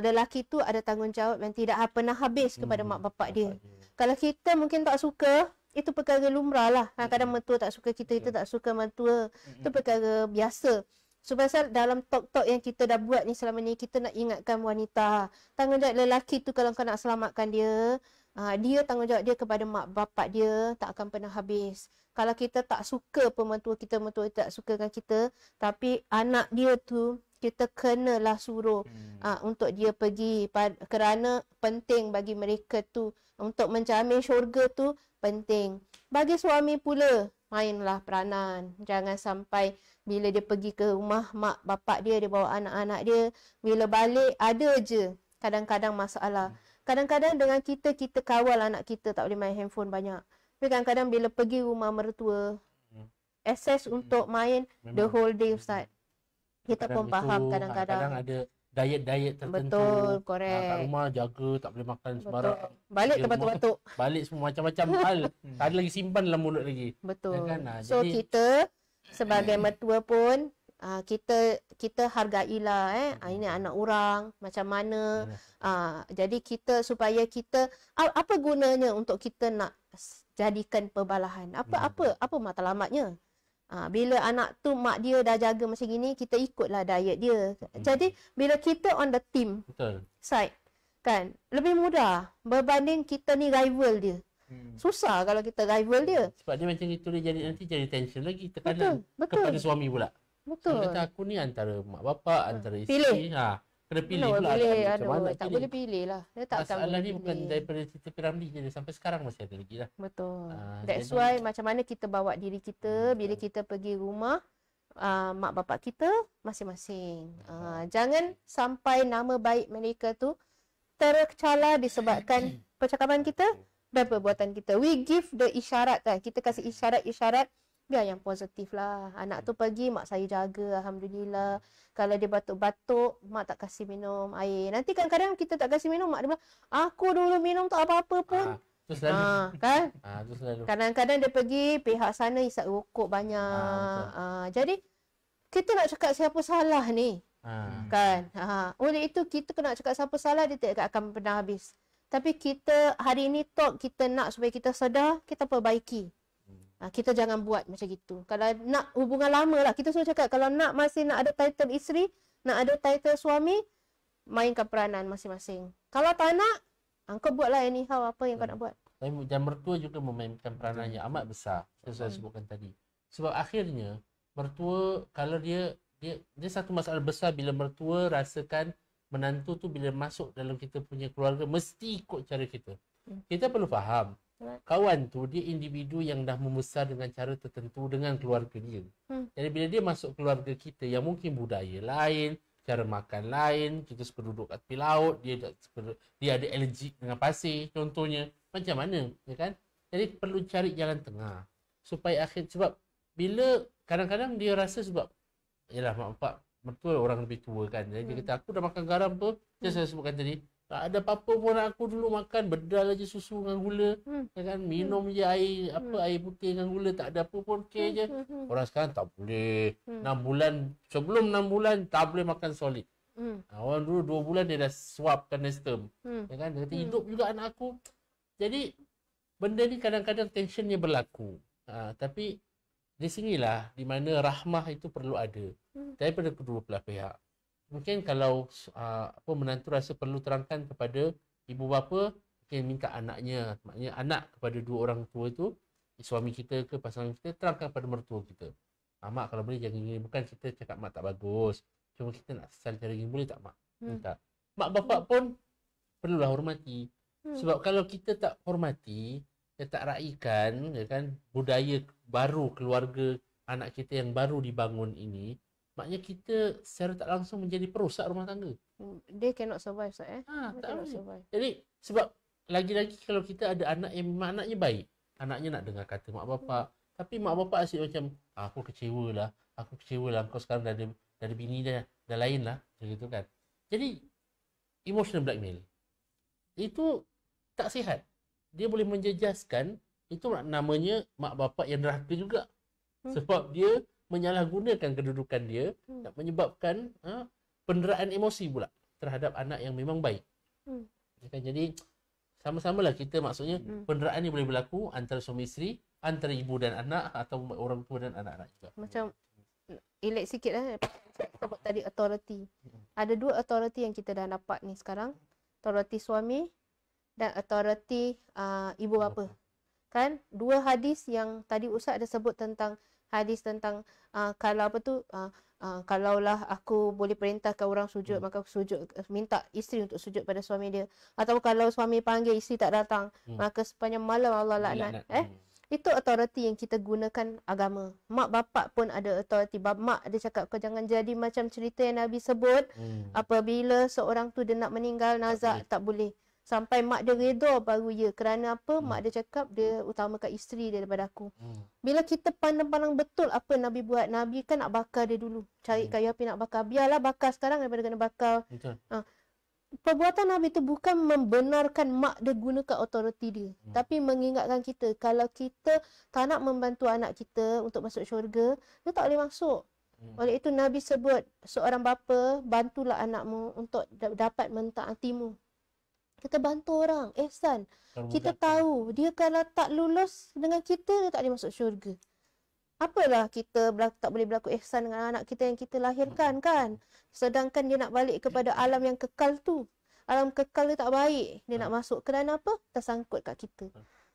lelaki tu ada tanggungjawab yang tidak pernah habis kepada mak bapak dia. Kalau kita mungkin tak suka, itu perkara lumrah lah. Kadang mertua tak suka kita, kita tak suka mertua. Itu perkara biasa. So pasal dalam talk-talk yang kita dah buat ni selama ni, kita nak ingatkan wanita, tanggungjawab lelaki tu kalau kau nak selamatkan dia, dia tanggungjawab dia kepada mak bapak dia tak akan pernah habis. Kalau kita tak suka mertua kita tak sukakan kita, tapi anak dia tu kita kenalah suruh untuk dia pergi, kerana penting bagi mereka tu untuk menjamin syurga tu penting. Bagi suami pula, mainlah peranan. Jangan sampai bila dia pergi ke rumah mak bapak dia, dia bawa anak-anak dia, bila balik ada je kadang-kadang masalah. Kadang-kadang dengan kita kawal anak kita tak boleh main handphone banyak. Tapi kadang-kadang bila pergi rumah mertua, access untuk main the whole day, Ustaz. Kita pun faham kadang-kadang. Kadang ada diet tertentu. Betul, correct. Kat rumah jaga tak boleh makan sembarang. Balik terbatuk-batuk. Balik semua macam-macam hal. Tak ada lagi simpan dalam mulut lagi. Betul. Kan? So jadi, kita sebagai mertua pun kita hargailah ini anak orang macam mana. Jadi kita supaya kita apa gunanya untuk kita nak jadikan perbalahan? Apa matlamatnya? Bila anak tu mak dia dah jaga macam gini, kita ikutlah diet dia. Jadi bila kita on the team side kan, lebih mudah berbanding kita ni rival dia. Susah kalau kita rival dia. Sebab dia macam itu, dia nanti jadi tension lagi, tekanan kepada suami pula. Betul. Dia kata aku ni antara mak bapak, antara isteri. Kena pilih pula. Macam mana tak boleh pilih lah. Dia tak akan masalah ni bukan daripada cerita Piramli je, sampai sekarang masih ada lagi lah. Betul. That's why macam mana kita bawa diri kita bila kita pergi rumah mak bapak kita masing-masing. Jangan sampai nama baik mereka tu tercela disebabkan percakapan kita dan perbuatan kita. We give the isyarat kan. Kita kasih isyarat-isyarat biar yang positif lah. Anak tu pergi, mak saya jaga, Alhamdulillah. Kalau dia batuk-batuk, mak tak kasih minum air. Nanti kadang-kadang kita tak kasih minum, mak dia bilang, aku dulu minum tak apa-apa pun. Itu selalu. Kan? Itu selalu. Kadang-kadang dia pergi, pihak sana isap rokok banyak. Jadi, kita nak cakap siapa salah ni. Kan? Oleh itu, kita kena cakap siapa salah, dia tak akan pernah habis. Tapi kita hari ini kita nak supaya kita sedar, kita perbaiki. Kita jangan buat macam gitu. Kalau nak hubungan lama lah, kita selalu cakap kalau masih nak ada title isteri, nak ada title suami, mainkan peranan masing-masing. Kalau tak nak, kau buatlah anyhow apa yang kau nak buat. Dan mertua juga memainkan peranan yang amat besar. Saya sebutkan tadi. Sebab akhirnya mertua kalau dia satu masalah besar bila mertua rasakan menantu tu bila masuk dalam kita punya keluarga mesti ikut cara kita. Kita perlu faham. Kawan tu dia individu yang dah membesar dengan cara tertentu dengan keluarga dia. Jadi bila dia masuk keluarga kita yang mungkin budaya lain, cara makan lain, kita suka duduk kat tepi laut, dia ada allergi dengan pasir contohnya. Macam mana, ya kan? Jadi perlu cari jalan tengah supaya sebab bila kadang-kadang dia rasa sebab yalah mak bapak mertua orang lebih tua kan. Jadi dia kata aku dah makan garam tu, saya sebutkan tadi. Tak ada apa-apa pun aku dulu makan bedal aja susu dengan gula. Ya kan? Minum je air air putih dengan gula, tak ada apa pun okey je. Orang sekarang tak boleh. 6 bulan sebelum 6 bulan tak boleh makan solid. Orang dulu 2 bulan dia dah swapkan nestem. Ya kan? Dia kata hidup juga anak aku. Jadi benda ni kadang-kadang tensionnya berlaku. Tapi di sinilah di mana rahmah itu perlu ada daripada kedua belah pihak. Mungkin kalau menantu rasa perlu terangkan kepada ibu bapa, mungkin minta anaknya, maknanya anak kepada dua orang tua itu, suami kita ke pasangan kita, terangkan kepada mertua kita. Mak kalau boleh jangan gini, bukan kita cakap mak tak bagus, cuma kita nak sesal cara gini, boleh tak mak? Minta. Mak bapak pun perlulah hormati. Sebab kalau kita tak hormati, kita tak raikan, ya kan, budaya baru keluarga anak kita yang baru dibangun ini, maknanya kita secara tak langsung menjadi perosak rumah tangga. They cannot survive, Tak They cannot boleh. survive. Jadi sebab lagi-lagi kalau kita ada anak yang memang anaknya baik, anaknya nak dengar kata mak bapak, tapi mak bapak asyik macam aku kecewa lah kau sekarang dah ada bini dah lain lah, macam gitu kan. Jadi emotional blackmail itu tak sihat. Dia boleh menjejaskan, itu namanya mak bapak yang derhaka juga. Sebab dia menyalahgunakan kedudukan dia nak menyebabkan penderaan emosi pula terhadap anak yang memang baik. Jadi sama-samalah kita, maksudnya penderaan ni boleh berlaku antara suami isteri, antara ibu dan anak, atau orang tua dan anak-anak juga. Macam elak sikit sebab tadi authority. Ada 2 authority yang kita dah dapat ni sekarang. Authority suami dan authority ibu bapa. Kan? 2 hadis yang tadi Ustaz ada sebut tentang hadis tentang kalau kalaulah aku boleh perintahkan orang sujud, maka aku sujud, minta isteri untuk sujud pada suami dia. Atau kalau suami panggil isteri tak datang, maka sepanjang malam Allah laknat. Itu authority yang kita gunakan agama. Mak bapak pun ada authority. Mak dia cakap kau jangan jadi macam cerita yang Nabi sebut. Apabila seorang tu dia nak meninggal nazak, tak boleh. Sampai mak dia redha baru ya. Kerana apa? Mak dia cakap dia utamakan isteri dia daripada aku. Bila kita pandang-pandang betul apa Nabi buat, Nabi kan nak bakar dia dulu. Cari kayu api nak bakar. Biarlah bakar sekarang daripada kena bakar. Perbuatan Nabi itu bukan membenarkan mak dia gunakan autoriti dia. Tapi mengingatkan kita, kalau kita tak nak membantu anak kita untuk masuk syurga, dia tak boleh masuk. Oleh itu Nabi sebut, seorang bapa, bantulah anakmu untuk dapat mentaatimu. Kita bantu orang, ihsan. Kita tahu dia kalau tak lulus dengan kita, dia tak boleh masuk syurga. Apalah kita tak boleh berlaku ihsan dengan anak kita yang kita lahirkan kan. Sedangkan dia nak balik kepada alam yang kekal tu. Alam kekal dia tak baik. Dia nak masuk. Kerana apa? Tersangkut kat kita.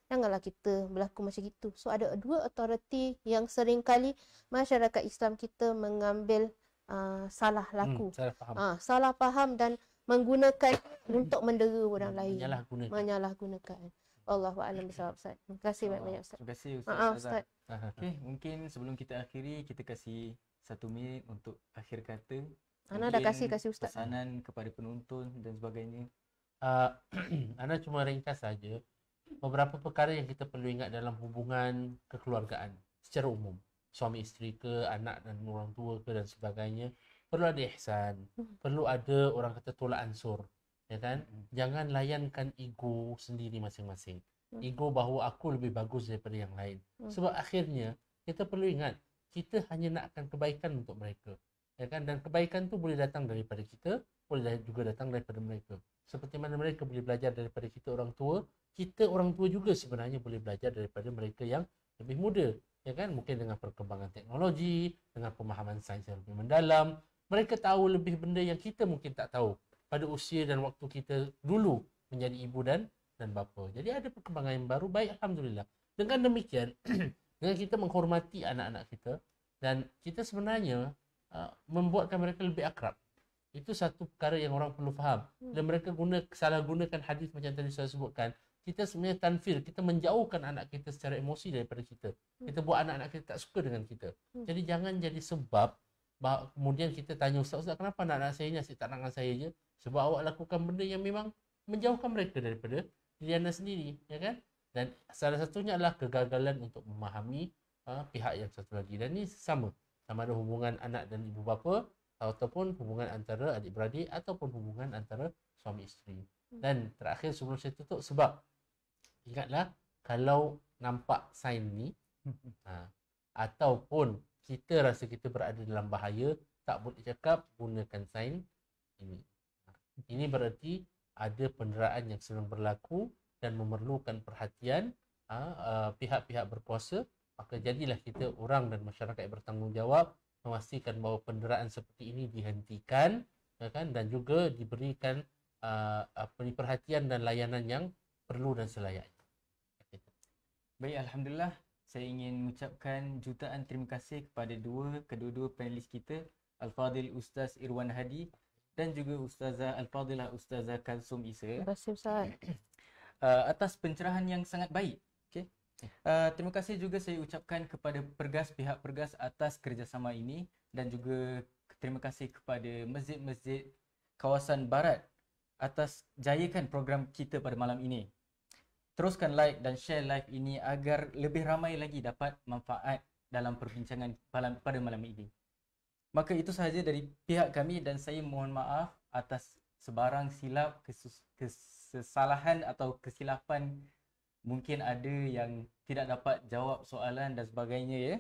Janganlah kita berlaku macam itu. So ada 2 authority yang seringkali masyarakat Islam kita mengambil salah laku. Salah faham dan menggunakan untuk mendera orang lain. Menyalahgunakan. Allahu a'lam bishawab, Ustaz. Terima kasih banyak-banyak, Ustaz. Terima kasih Ustaz. Ustaz. Mungkin sebelum kita akhiri, kita kasih 1 minit untuk akhir kata. Ana dah kasih Ustaz. Pesanan kepada penonton dan sebagainya. Ana cuma ringkas saja beberapa perkara yang kita perlu ingat dalam hubungan kekeluargaan secara umum. Suami isteri ke, anak dan orang tua ke dan sebagainya. Perlu ada ihsan, perlu ada orang kata tolak ansur, ya kan? Jangan layankan ego sendiri masing-masing. Ego bahawa aku lebih bagus daripada yang lain. Sebab akhirnya kita perlu ingat, kita hanya nakkan kebaikan untuk mereka, ya kan? Dan kebaikan tu boleh datang daripada kita boleh juga datang daripada mereka. Seperti mana mereka boleh belajar daripada kita orang tua, kita orang tua juga sebenarnya boleh belajar daripada mereka yang lebih muda. Ya kan? Mungkin dengan perkembangan teknologi, dengan pemahaman sains yang lebih mendalam, mereka tahu lebih benda yang kita mungkin tak tahu pada usia dan waktu kita dulu menjadi ibu dan bapa. Jadi ada perkembangan yang baru, baik, alhamdulillah. Dengan demikian, dengan kita menghormati anak-anak kita dan kita sebenarnya membuatkan mereka lebih akrab. Itu satu perkara yang orang perlu faham. Dan mereka salah gunakan hadis macam tadi saya sebutkan. Kita sebenarnya tanfir, kita menjauhkan anak kita secara emosi daripada kita. Kita buat anak-anak kita tak suka dengan kita. Jadi jangan jadi sebab kemudian kita tanya, Ustaz, kenapa anak-anak saya ni asyik tak nak dengan saya je? Sebab awak lakukan benda yang memang menjauhkan mereka daripada diri anda sendiri, ya kan? Dan salah satunya adalah kegagalan untuk memahami pihak yang satu lagi. Dan ini sama ada hubungan anak dan ibu bapa, ataupun hubungan antara adik-beradik, ataupun hubungan antara suami isteri. Dan terakhir sebelum saya tutup, sebab ingatlah, kalau nampak sign ni ataupun kita rasa kita berada dalam bahaya, tak boleh cakap gunakan sign ini. Ini berarti ada penderaan yang sedang berlaku dan memerlukan perhatian pihak-pihak berkuasa. Maka jadilah kita orang dan masyarakat yang bertanggungjawab memastikan bahawa penderaan seperti ini dihentikan, ya kan, dan juga diberikan perhatian dan layanan yang perlu dan selayaknya. Baik, alhamdulillah. Saya ingin mengucapkan jutaan terima kasih kepada kedua-dua panelis kita, Al-Fadhil Ustaz Irwan Hadi dan juga Ustazah Al-Fadhilah Ustazah Kalsum Isa. Terima kasih Ustaz. Atas pencerahan yang sangat baik. Okay. Terima kasih juga saya ucapkan kepada pihak Pergas atas kerjasama ini, dan juga terima kasih kepada masjid-masjid kawasan barat atas jayakan program kita pada malam ini. Teruskan like dan share live ini agar lebih ramai lagi dapat manfaat dalam perbincangan pada malam ini. Maka itu sahaja dari pihak kami, dan saya mohon maaf atas sebarang silap, kesalahan atau kesilapan. Mungkin ada yang tidak dapat jawab soalan dan sebagainya, ya.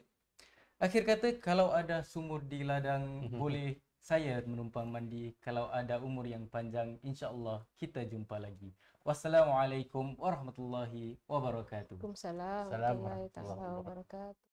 Akhir kata, kalau ada sumur di ladang, boleh saya menumpang mandi. Kalau ada umur yang panjang, insya-Allah kita jumpa lagi. Wassalamualaikum warahmatullahi wabarakatuh. Waalaikumsalam Assalamualaikum warahmatullahi wabarakatuh.